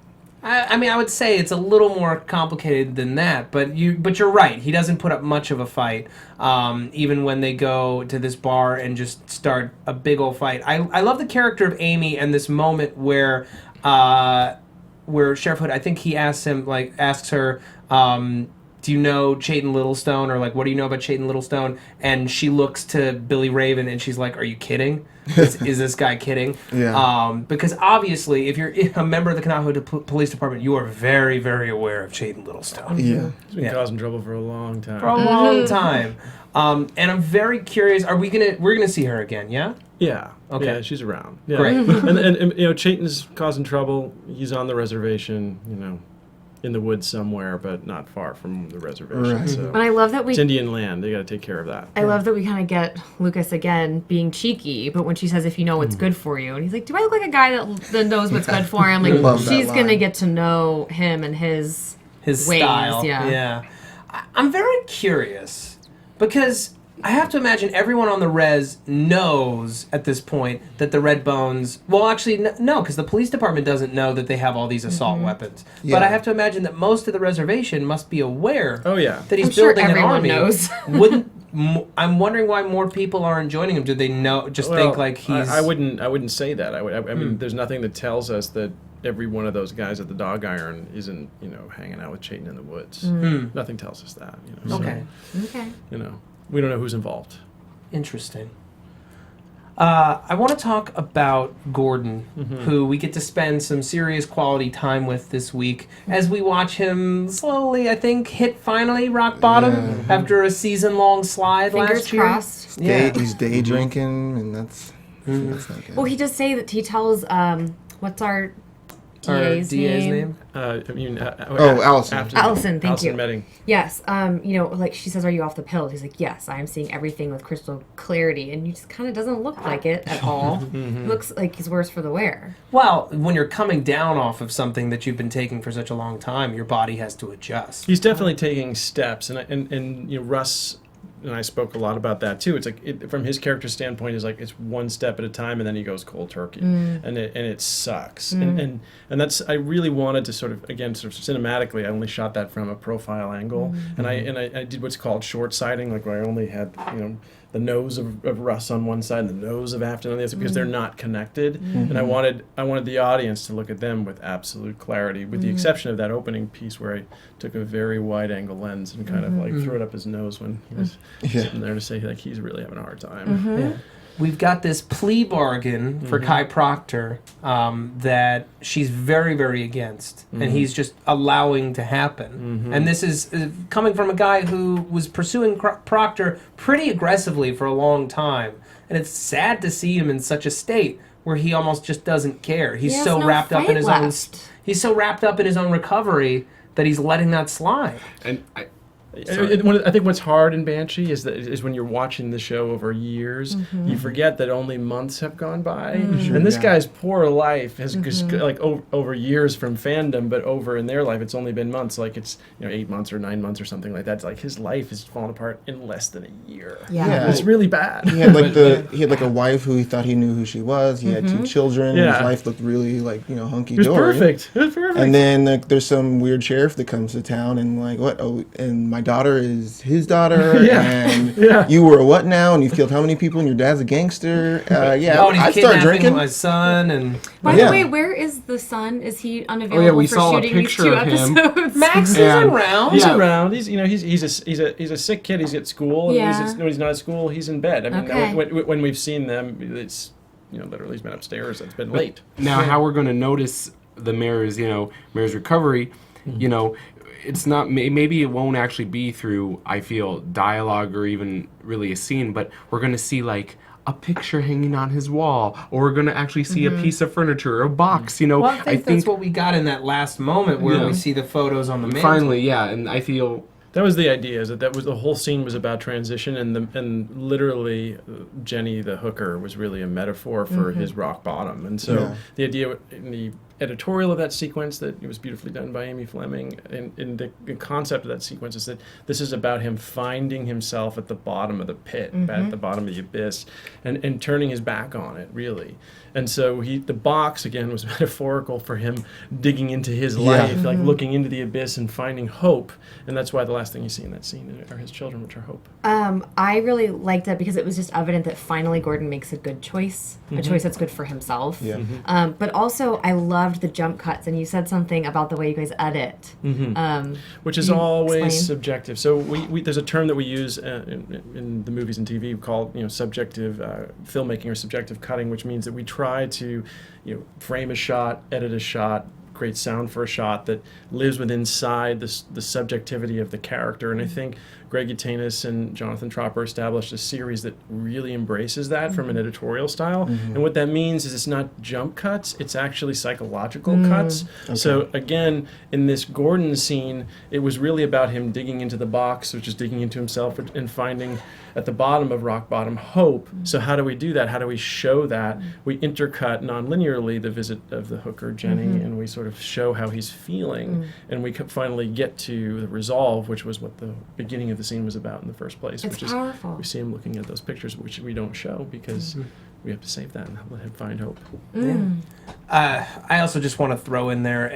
I mean, I would say it's a little more complicated than that, but you're right. He doesn't put up much of a fight, even when they go to this bar and just start a big old fight. I love the character of Amy and this moment where Sheriff Hood, I think he asks her, do you know Chayton Littlestone, or like, what do you know about Chayton Littlestone? And she looks to Billy Raven and she's like, are you kidding? Is this guy kidding? Because obviously, if you're a member of the Kanaho Police Department, you are very, very aware of Chayton Littlestone. He's been causing trouble for a long time. For a long time. And I'm very curious, we're gonna see her again, yeah? Yeah. Okay. Yeah, she's around. Yeah. Great. and you know, Chayton's causing trouble. He's on the reservation, you know, in the woods somewhere, but not far from the reservation. Right. So But I love that it's Indian land. They got to take care of that. I love that we kind of get Lucas again being cheeky, but when she says, if you know what's good for you, and he's like, do I look like a guy that knows what's good for him? Like, she's going to get to know him and his ways. Style. Yeah. I'm very curious, because I have to imagine everyone on the res knows at this point that the Red Bones... Well, actually, no, because the police department doesn't know that they have all these assault weapons. Yeah. But I have to imagine that most of the reservation must be aware that he's I'm sure building an army. knows. I'm wondering why more people aren't joining him. Do they know? Think like he's... I wouldn't say that. I mean, there's nothing that tells us that every one of those guys at the Dog Iron isn't, you know, hanging out with Chayton in the woods. Nothing tells us that. You know, Okay. You know, we don't know who's involved. Interesting. I want to talk about Gordon, who we get to spend some serious quality time with this week as we watch him slowly, I think, hit finally rock bottom after a season-long slide last year. Crossed. He's day drinking, and that's not good. Well, he does say that he tells, what's our DA's name? Allison. Allison, thank you. Allison Medding. Yes, you know, like she says, are you off the pills? He's like, yes, I'm seeing everything with crystal clarity, and he just kind of doesn't look like it at all. He looks like he's worse for the wear. Well, when you're coming down off of something that you've been taking for such a long time, your body has to adjust. He's definitely taking steps, and you know, Russ and I spoke a lot about that too. It's like from his character standpoint, is like it's one step at a time, and then he goes cold turkey, and it sucks. And that's, I really wanted to sort of cinematically. I only shot that from a profile angle, and I did what's called short sighting, like where I only had the nose of Russ on one side and the nose of Afton on the other, because they're not connected. And I wanted the audience to look at them with absolute clarity, with the exception of that opening piece where I took a very wide angle lens and kind of like threw it up his nose when he was sitting there to say like he's really having a hard time. Yeah. We've got this plea bargain for Kai Proctor that she's very, very against, and he's just allowing to happen. And this is coming from a guy who was pursuing Proctor pretty aggressively for a long time, and it's sad to see him in such a state where he almost just doesn't care. He's so wrapped up in his own. He's so wrapped up in his own recovery that he's letting that slide. And I think what's hard in Banshee is when you're watching the show over years, you forget that only months have gone by, and this guy's poor life has just like over years from fandom, but over in their life it's only been months. Like it's 8 months or 9 months or something like that. It's like his life has fallen apart in less than a year. Yeah. It's really bad. He had like a wife who he thought he knew who she was. He had 2 children. Yeah. His life looked really like hunky It was dory. perfect. It was perfect. And then there's some weird sheriff that comes to town and like, what? Oh, and my daughter is his daughter. And you were a what now? And you've killed how many people? And your dad's a gangster. Oh, and he's I start drinking. my son. And by the way, where is the son? Is he unavailable we for saw a shooting these picture 2 of him. episodes? Max is around. He's around. He's a sick kid. He's at school. And when he's not at school, he's in bed. I mean, when we've seen them, it's literally he's been upstairs. It's been late. Now, how we're going to notice the mayor's recovery, it's not, maybe it won't actually be through, I feel, dialogue or even really a scene, but we're going to see like a picture hanging on his wall, or we're going to actually see a piece of furniture or a box, Well, I think that's what we got in that last moment where we see the photos on the mantle. Finally, and I feel... That was the idea, is that was the whole scene was about transition, and literally Jenny the hooker was really a metaphor for his rock bottom. And so the idea in the editorial of that sequence, that it was beautifully done by Amy Fleming, and the concept of that sequence is that this is about him finding himself at the bottom of the pit, at the bottom of the abyss, and turning his back on it, really. And so the box, again, was metaphorical for him digging into his life, like looking into the abyss and finding hope. And that's why the last thing you see in that scene are his children, which are hope. I really liked it because it was just evident that finally Gordon makes a good choice, a choice that's good for himself. Yeah. But also, I loved the jump cuts, and you said something about the way you guys edit. Which is always subjective. So we there's a term that we use in the movies and TV called subjective filmmaking or subjective cutting, which means that we try to frame a shot, edit a shot, create sound for a shot that lives inside the subjectivity of the character. And I think Greg Utanis and Jonathan Tropper established a series that really embraces that from an editorial style. And what that means is it's not jump cuts, it's actually psychological cuts. Okay. So again, in this Gordon scene, it was really about him digging into the box, which is digging into himself and finding at the bottom of rock bottom hope. So how do we do that? How do we show that? We intercut non-linearly the visit of the hooker, Jenny, and we sort of show how he's feeling, and we finally get to the resolve, which was what the beginning of the scene was about in the first place. It's powerful. We see him looking at those pictures, which we don't show because we have to save that and let him find hope. I also just want to throw in there,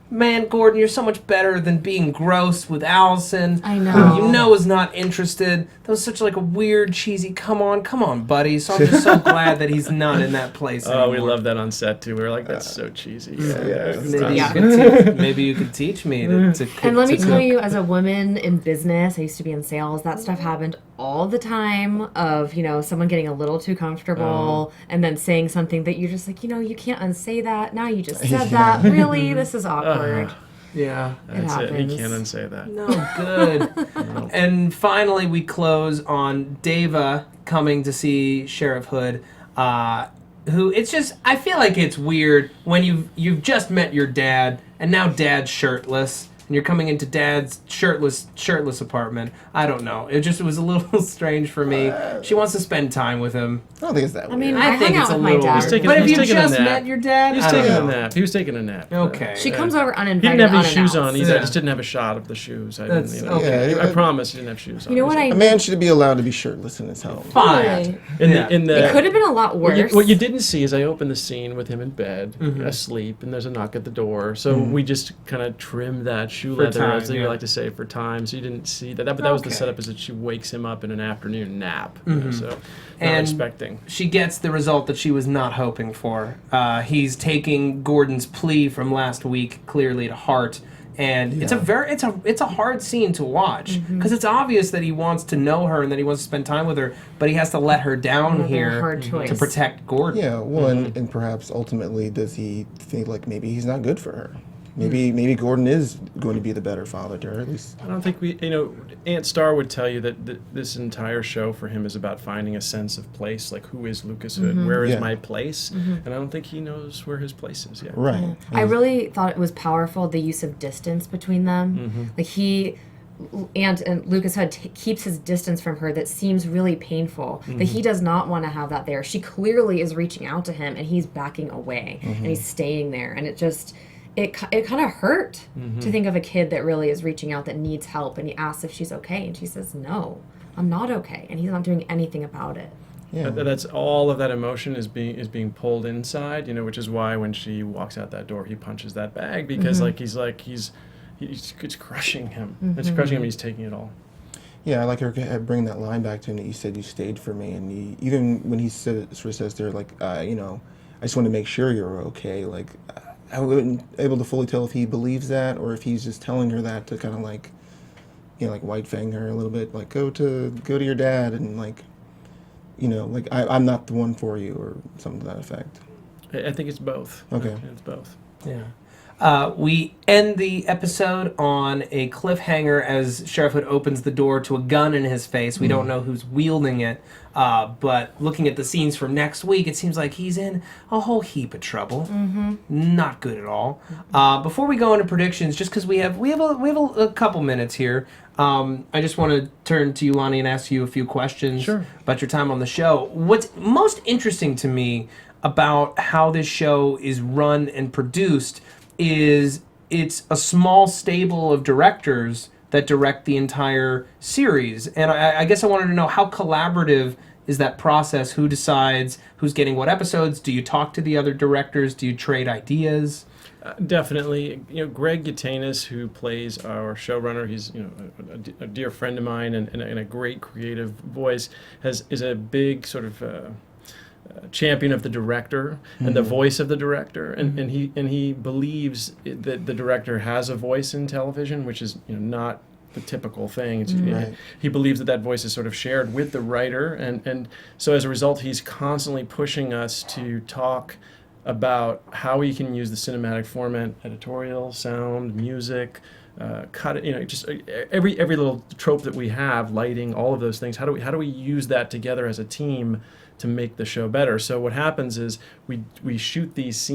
man, Gordon, you're so much better than being gross with Allison. I know. Who is not interested. That was such like a weird, cheesy, come on, buddy. So I'm just so glad that he's not in that place anymore. Oh, we love that on set, too. We were like, that's so cheesy. Maybe you could teach me to And let me tell you, as a woman in business, I used to be in sales, that stuff happened all the time of, someone getting a little too comfortable and then saying something that you're just like, you can't unsay that. Now you just said that. Really? This is awkward. Yeah. That's it. He can't unsay that. No, good. And finally, we close on Dava coming to see Sheriff Hood, who I feel like it's weird when you've just met your dad, and now dad's shirtless, and you're coming into Dad's shirtless apartment. I don't know. It was a little strange for me. She wants to spend time with him. I don't think it's that weird. I mean, I think hang it's out a with my little. dad. But if you he's taking a just nap. met your dad, He was I don't taking a know. nap. He was taking a nap. Okay. She comes over He uninvited. didn't have any shoes on unannounced. either. Yeah. I just didn't have a shot of the shoes. I That's- didn't, okay. Yeah, I promise he didn't have shoes on. You know what A man should be allowed to be shirtless in his home. Fine. In the It could have been a lot worse. What you didn't see is I opened the scene with him in bed, asleep, and there's a knock at the door. So we just kind of trimmed that shoe For leather, time, as they yeah. like to say, for time. So you didn't see that. But that was the Okay. setup, is that she wakes him up in an afternoon nap. You know, so not And- expecting. She gets the result that she was not hoping for. He's taking Gordon's plea from last week clearly to heart, and it's a hard scene to watch because it's obvious that he wants to know her and that he wants to spend time with her, but he has to let her down Another here hard choice. to protect Gordon. Yeah, well, and perhaps ultimately does he think like maybe he's not good for her? Maybe Gordon is going to be the better father to her, at least. I don't think Aunt Starr would tell you that this entire show for him is about finding a sense of place, like who is Lucas Hood, where is Yeah. my place, and I don't think he knows where his place is yet. Right. I really thought it was powerful, the use of distance between them. Like and Lucas Hood keeps his distance from her that seems really painful, that he does not want to have that there. She clearly is reaching out to him, and he's backing away, and he's staying there, and it just... It kind of hurt to think of a kid that really is reaching out, that needs help, and he asks if she's okay, and she says, no, I'm not okay, and he's not doing anything about it. Yeah. That's all of that emotion is being pulled inside, which is why when she walks out that door, he punches that bag, because it's crushing him. It's crushing him. He's taking it all. Yeah, I like her bringing that line back to him that you said you stayed for me, and even when he sort of says there, like, I just want to make sure you're okay, like. I wasn't able to fully tell if he believes that or if he's just telling her that to kind of like, like white fang her a little bit, like go to your dad and like, like I'm not the one for you or something to that effect. I think it's both. Okay. It's both. Yeah. We end the episode on a cliffhanger as Sheriff Hood opens the door to a gun in his face. We don't know who's wielding it, but looking at the scenes from next week, it seems like he's in a whole heap of trouble. Not good at all. Before we go into predictions, just because we have a couple minutes here, I just want to turn to you, Loni, and ask you a few questions about your time on the show. What's most interesting to me about how this show is run and produced is it's a small stable of directors that direct the entire series. And I guess I wanted to know, how collaborative is that process? Who decides who's getting what episodes? Do you talk to the other directors? Do you trade ideas? Definitely. Greg Yatanis, who plays our showrunner, he's a dear friend of mine and a great creative voice, is a big sort of champion of the director and the voice of the director, and he believes that the director has a voice in television, which is not the typical thing. Right. He believes that voice is sort of shared with the writer, and so as a result, he's constantly pushing us to talk about how we can use the cinematic format, editorial, sound, music, cut it, just every little trope that we have, lighting, all of those things. How do we use that together as a team to make the show better? So what happens is we shoot these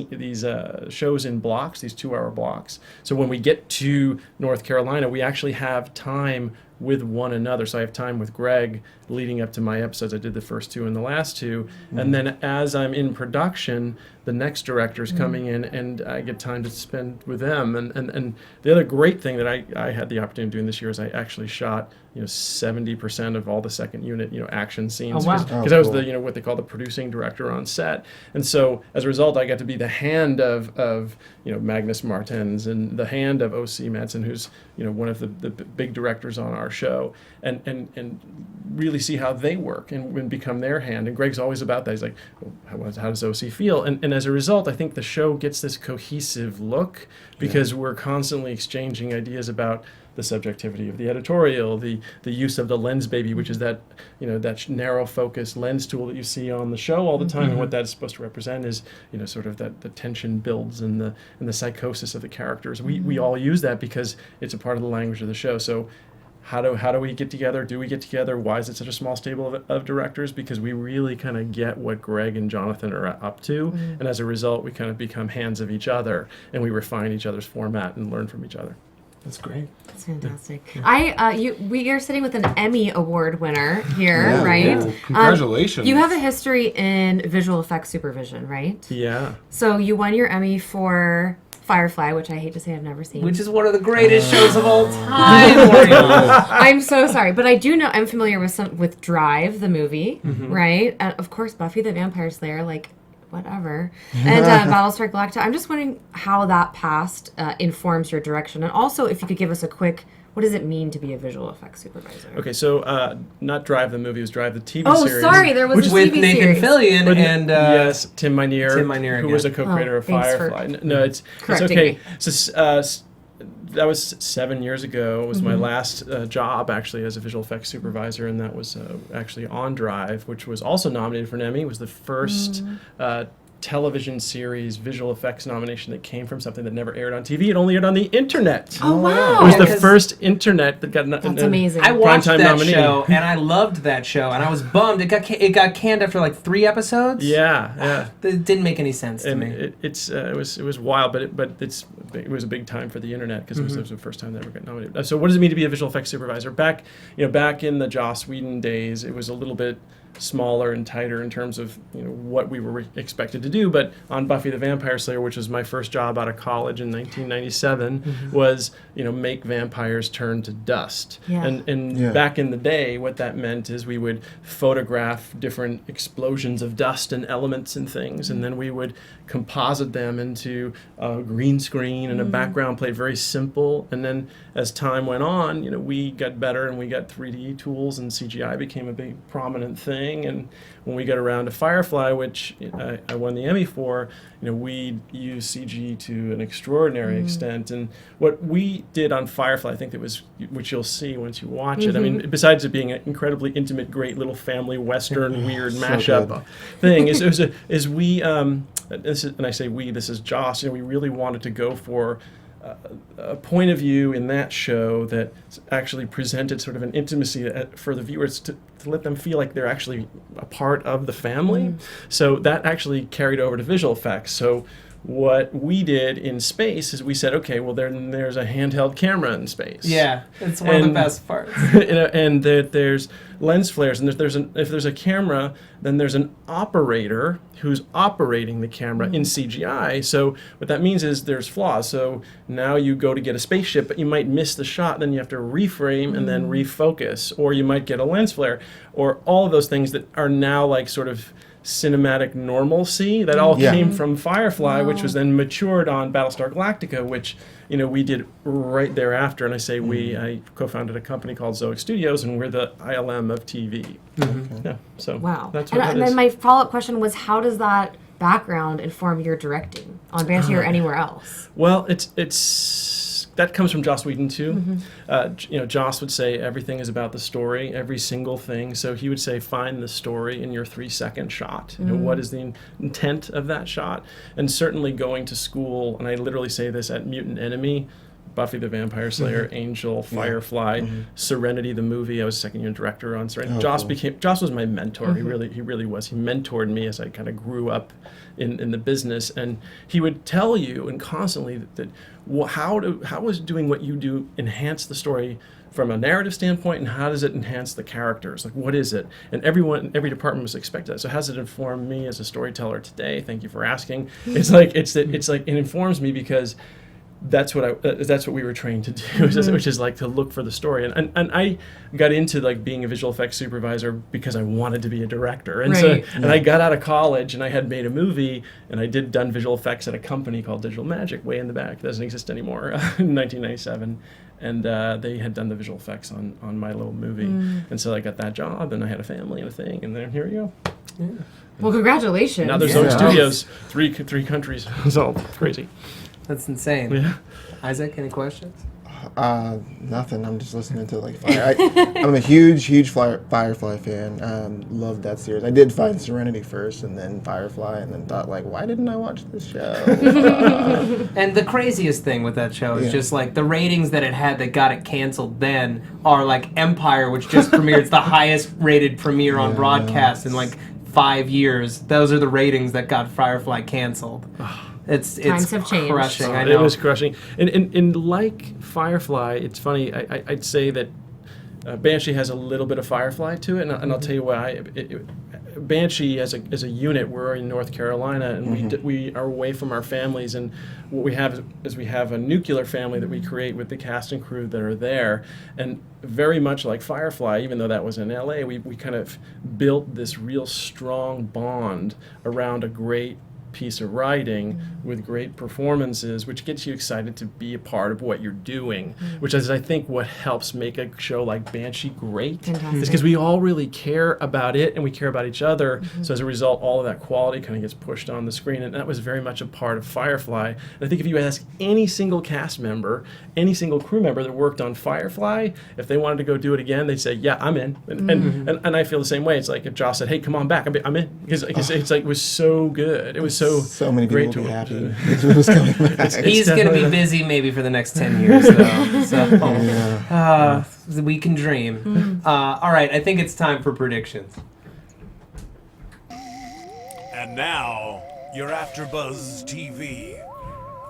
shows in blocks, these 2-hour blocks. So when we get to North Carolina, we actually have time with one another. So I have time with Greg leading up to my episodes. I did the first 2 and the last 2. And then as I'm in production, the next director's coming in, and I get time to spend with them. And the other great thing that I had the opportunity of doing this year is I actually shot 70% of all the second unit action scenes, Oh, wow. because I was the what they call the producing director on set. And so as a result, I got to be the hand of Magnus Martens and the hand of O.C. Madsen, who's one of the big directors on our show, and really see how they work and become their hand. And Greg's always about that. He's like, well, how does O.C. feel? And as a result, I think the show gets this cohesive look because we're constantly exchanging ideas about the subjectivity of the editorial, the use of the lens baby, which is that that narrow focus lens tool that you see on the show all the time, and what that's supposed to represent is sort of that the tension builds and the psychosis of the characters. We all use that because it's a part of the language of the show. So how do we get together? Do we get together? Why is it such a small stable of directors? Because we really kind of get what Greg and Jonathan are up to, and as a result, we kind of become hands of each other, and we refine each other's format and learn from each other. That's great. That's fantastic. We are sitting with an Emmy Award winner here, right? Yeah. Congratulations. You have a history in visual effects supervision, right? Yeah. So you won your Emmy for Firefly, which I hate to say I've never seen. Which is one of the greatest shows of all time, Oriana. I'm so sorry, but I do know I'm familiar with Drive, the movie, right? And of course, Buffy the Vampire Slayer, like whatever, and Battlestar Galactica. I'm just wondering how that past informs your direction, and also if you could give us a quick. What does it mean to be a visual effects supervisor? Okay, so not Drive the movie, it was Drive the TV Oh, series. sorry, there was Which a with TV Nathan series. Fillion and yes, Tim Minear, Minear who again. was a co-creator of thanks for Firefly. No, it's correcting okay. me. So that was 7 years ago. It was my last job actually as a visual effects supervisor, and that was actually on Drive, which was also nominated for an Emmy. It was the first television series visual effects nomination that came from something that never aired on TV. It only aired on the internet. Oh wow! It was Yeah, the first internet that got That's amazing. I watched primetime that nominee. show and I loved that show and I was bummed. It got canned after like 3 episodes. Yeah. It didn't make any sense to And me. it was wild, but it was a big time for the internet because it was the first time they ever got nominated. So what does it mean to be a visual effects supervisor? Back in the Joss Whedon days, it was a little bit smaller and tighter in terms of what we were expected to do. But on Buffy the Vampire Slayer, which was my first job out of college in 1997, was make vampires turn to dust. Yeah. And back in the day, what that meant is we would photograph different explosions of dust and elements and things, and then we would composite them into a green screen and a background plate, very simple. And then as time went on, we got better and we got 3D tools and CGI became a big prominent thing. And when we got around to Firefly, which I won the Emmy for, we used CG to an extraordinary extent. And what we did on Firefly, I think that was, which you'll see once you watch it. I mean, besides it being an incredibly intimate, great little family Western weird mashup thing, is we, and I say we, this is Joss, we really wanted to go for a point of view in that show that actually presented sort of an intimacy for the viewers to let them feel like they're actually a part of the family. So that actually carried over to visual effects. So what we did in space is we said, okay, well there's a handheld camera in space. Yeah, it's one of the best parts. And there's lens flares, and if there's a camera, then there's an operator who's operating the camera in CGI. So what that means is there's flaws. So now you go to get a spaceship, but you might miss the shot, then you have to reframe and then refocus, or you might get a lens flare, or all of those things that are now like sort of cinematic normalcy that all came from Firefly, which was then matured on Battlestar Galactica, which we did right thereafter. And I say I co-founded a company called Zoic Studios, and we're the ILM of TV. Yeah, so that's what and then my follow-up question was, how does that background inform your directing on Banshee or anywhere else? Well, it's that comes from Joss Whedon too. Joss would say everything is about the story, every single thing. So he would say, find the story in your 3-second shot. What is the intent of that shot? And certainly going to school, and I literally say this at Mutant Enemy, Buffy the Vampire Slayer, Angel, Firefly, Serenity the movie. I was second-year director on Serenity. Joss was my mentor. He really was. He mentored me as I kind of grew up in the business, and he would tell you and constantly that how does doing what you do enhance the story from a narrative standpoint, and how does it enhance the characters? Like, what is it? And every department was expected that. So how does it inform me as a storyteller today? Thank you for asking. It's like it informs me because that's what we were trained to do, which is like to look for the story. And I got into like being a visual effects supervisor because I wanted to be a director. And I got out of college and I had made a movie, and I done visual effects at a company called Digital Magic way in the back. It doesn't exist anymore, in 1997. And they had done the visual effects on my little movie. And so I got that job, and I had a family and a thing, and then here we go. Yeah. Well, congratulations. Now there's Zoic Studios, three countries. It's all crazy. That's insane. Yeah. Isaac, any questions? Nothing. I'm just listening to like Fire. I'm a huge Firefly fan. Loved that series. I did find Serenity first, and then Firefly, and then thought like, why didn't I watch this show? And the craziest thing with that show is just like the ratings that it had that got it canceled then are like Empire, which just premiered. It's the highest rated premiere on broadcast in like 5 years. Those are the ratings that got Firefly canceled. It's Times have changed. crushing. I know. It was crushing. And like Firefly, it's funny. I'd say that Banshee has a little bit of Firefly to it, and I'll tell you why. Banshee as a unit, we're in North Carolina, and we are away from our families, and what we have is we have a nuclear family that we create with the cast and crew that are there, and very much like Firefly, even though that was in LA, we kind of built this real strong bond around a great piece of writing with great performances, which gets you excited to be a part of what you're doing, which is, I think, what helps make a show like Banshee great. Is because we all really care about it and we care about each other. So as a result, all of that quality kind of gets pushed on the screen, and that was very much a part of Firefly. And I think if you ask any single cast member, any single crew member that worked on Firefly, if they wanted to go do it again, they'd say, "Yeah, I'm in." And I feel the same way. It's like if Josh said, "Hey, come on back," I'm in, because it's like it was so good. It was so many great people to will be happy. It was coming back. He's going to be busy maybe for the next 10 years, though. So we can dream. All right, I think it's time for predictions. And now, your AfterBuzz TV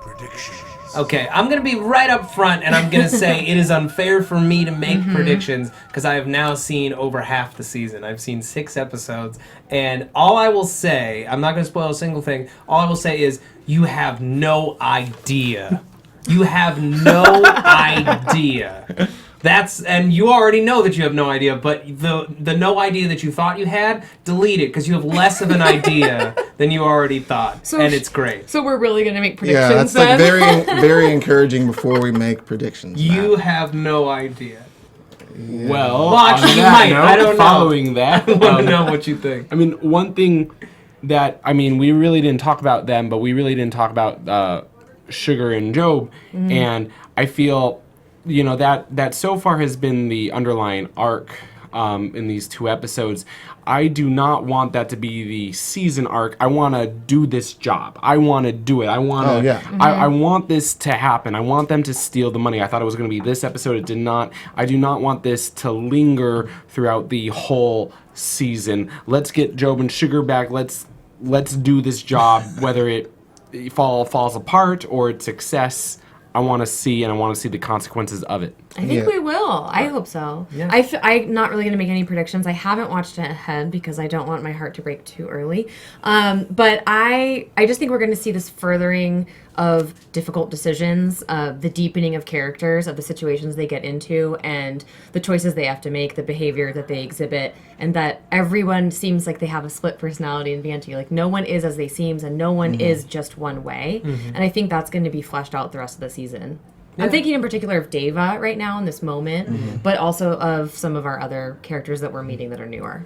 predictions. Okay, I'm going to be right up front, and I'm going to say it is unfair for me to make predictions because I have now seen over half the season. I've seen 6 episodes, and all I will say, I'm not going to spoil a single thing, all I will say is you have no idea. You have no idea. And you already know that you have no idea, but the no idea that you thought you had, delete it, because you have less of an idea than you already thought, and it's great. So we're really going to make predictions. Yeah, that's like very encouraging before we make predictions. You have no idea. Yeah. Well, actually, on you that might. note, I don't know. following that, I want to know what you think. I mean, one thing that, we really didn't talk about them, but we really didn't talk about Sugar and Job, and I feel, that so far has been the underlying arc in these 2 episodes. I do not want that to be the season arc. I want to do this job. I want to do it. I want to. I want this to happen. I want them to steal the money. I thought it was going to be this episode. It did not. I do not want this to linger throughout the whole season. Let's get Job and Sugar back. Let's do this job, whether it falls apart or it's success. I want to see the consequences of it. I think we will. I hope so. Yeah. I'm not really going to make any predictions. I haven't watched it ahead because I don't want my heart to break too early. But I just think we're going to see this furthering of difficult decisions, the deepening of characters, of the situations they get into, and the choices they have to make, the behavior that they exhibit, and that everyone seems like they have a split personality in Banshee. Like, no one is as they seem, and no one is just one way. And I think that's going to be fleshed out the rest of the season. Yeah. I'm thinking in particular of Dava right now in this moment, but also of some of our other characters that we're meeting that are newer.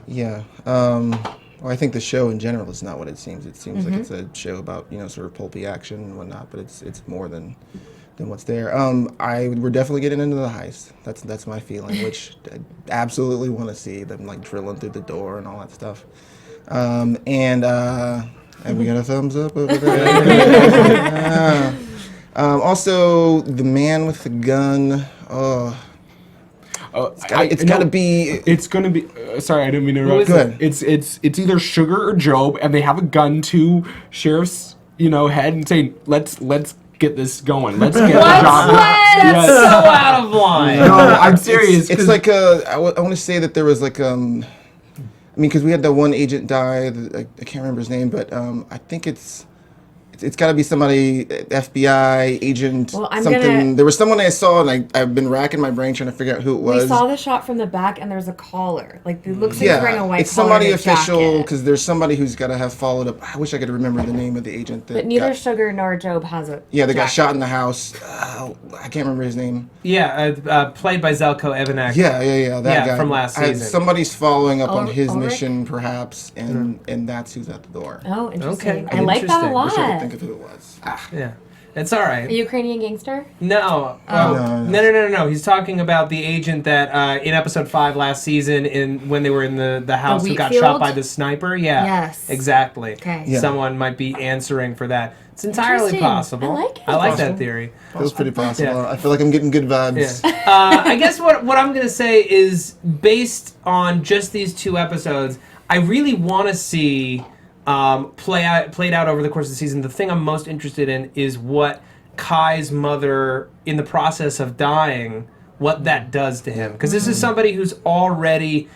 Yeah. Well, I think the show in general is not what it seems. It seems like it's a show about, sort of pulpy action and whatnot, but it's more than what's there. We're definitely getting into the heist. That's my feeling, which I absolutely want to see them like drilling through the door and all that stuff. And we got a thumbs up over there. Also, the man with the gun. It's gotta be. It's gonna be. Sorry, I didn't mean to interrupt. Go ahead. It's either Sugar or Job, and they have a gun to Sheriff's head and say, let's get this going. Let's get the job. That's so out of line. No, I'm serious. It's like I want to say that there was like because we had the one agent die. I can't remember his name, but I think it's got to be somebody, FBI agent, something. There was someone I saw, and I've been racking my brain trying to figure out who it was. We saw the shot from the back, and there's a collar. Like, it looks like he's wearing a white collar. It's somebody and a official, because jacket. there's somebody who's got to have followed up. I wish I could remember the name of the agent. But neither Sugar nor Job has a they got jacket. shot in the house. I can't remember his name. Yeah, played by Zelko Evanek. Yeah, that guy. From last season. Somebody's following up on his Ulrich? mission, perhaps, and that's who's at the door. Oh, interesting. Okay. I like that a lot. Wish I could think of who it was. Yeah, it's all right. A Ukrainian gangster? No. No. No. He's talking about the agent that in episode 5 last season, when they were in the house, who got shot by the sniper. Yeah. Yes. Exactly. Okay. Yeah. Someone might be answering for that. It's entirely Interesting. possible. I like it. I like Possible. that theory. Feels pretty possible. Yeah. I feel like I'm getting good vibes. Yeah. I guess what I'm going to say is, based on just these 2 episodes, I really want to see played out over the course of the season. The thing I'm most interested in is what Kai's mother, in the process of dying, what that does to him. Because this is somebody who's already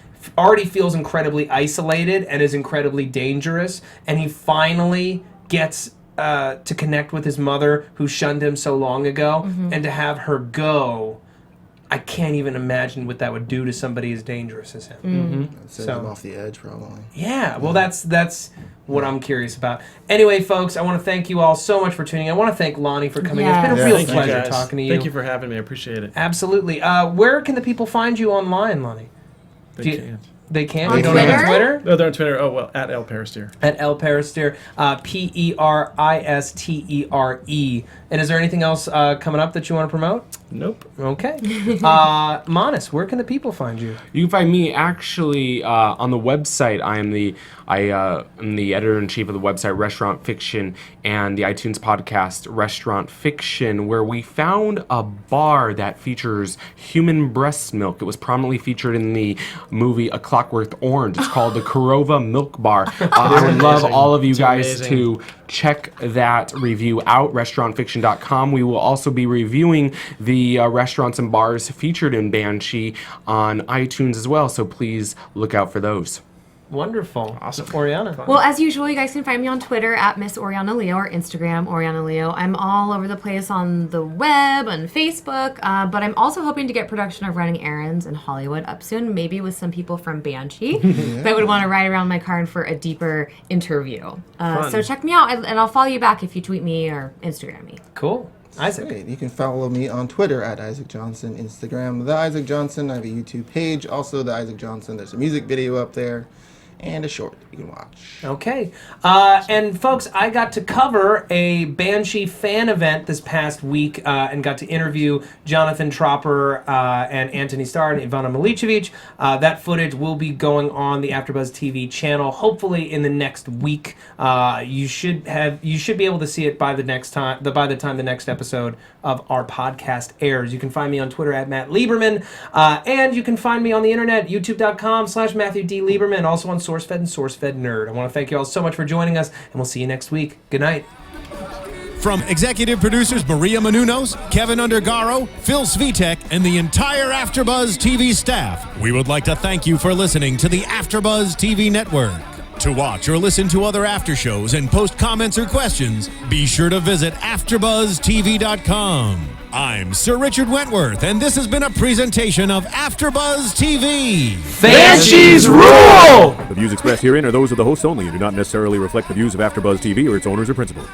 feels incredibly isolated and is incredibly dangerous, and he finally gets to connect with his mother who shunned him so long ago, and to have her go, I can't even imagine what that would do to somebody as dangerous as him. Send him off the edge, probably. Yeah, well, that's what I'm curious about. Anyway, folks, I want to thank you all so much for tuning in. I want to thank Loni for coming in. It's been a real Thank you, pleasure guys. talking to you. Thank you for having me. I appreciate it. Absolutely. Where can the people find you online, Lonnie? They can't? On They don't have Twitter? a Twitter? No, they're on Twitter. Oh, well, at Peristere. At Peristere, Peristere. And is there anything else coming up that you want to promote? Nope. Okay. Monis, where can the people find you? You can find me actually on the website. I am the editor-in-chief of the website Restaurant Fiction and the iTunes podcast Restaurant Fiction, where we found a bar that features human breast milk. It was prominently featured in the movie A Clockwork Orange. It's called the Korova Milk Bar. I would love all of you guys to check that review out, restaurantfiction.com. We will also be reviewing the restaurants and bars featured in Banshee on iTunes as well, so please look out for those. Wonderful. Awesome. Oriana. Well, as usual, you guys can find me on Twitter at Miss Oriana Leo or Instagram Oriana Leo. I'm all over the place on the web and Facebook, but I'm also hoping to get production of Running Errands in Hollywood up soon, maybe with some people from Banshee that would want to ride around my car and for a deeper interview. So check me out, and I'll follow you back if you tweet me or Instagram me. Cool. Isaac. Great. You can follow me on Twitter at Isaac Johnson, Instagram The Isaac Johnson. I have a YouTube page, also The Isaac Johnson. There's a music video up there and a short you can watch. Okay. And folks, I got to cover a Banshee fan event this past week and got to interview Jonathan Tropper and Antony Starr and Ivana Miličević. That footage will be going on the AfterBuzz TV channel hopefully in the next week. You should be able to see it by the time the next episode of our podcast airs. You can find me on Twitter at Matt Lieberman, and you can find me on the internet, youtube.com/Matthew D. Lieberman, also on SourceFed and SourceFed Nerd. I want to thank you all so much for joining us, and we'll see you next week. Good night. From executive producers Maria Menounos, Kevin Undergaro, Phil Svitek, and the entire AfterBuzz TV staff, we would like to thank you for listening to the AfterBuzz TV network. To watch or listen to other after shows and post comments or questions, be sure to visit AfterBuzzTV.com. I'm Sir Richard Wentworth, and this has been a presentation of AfterBuzz TV. Banshees rule! The views expressed herein are those of the hosts only and do not necessarily reflect the views of AfterBuzz TV or its owners or principals.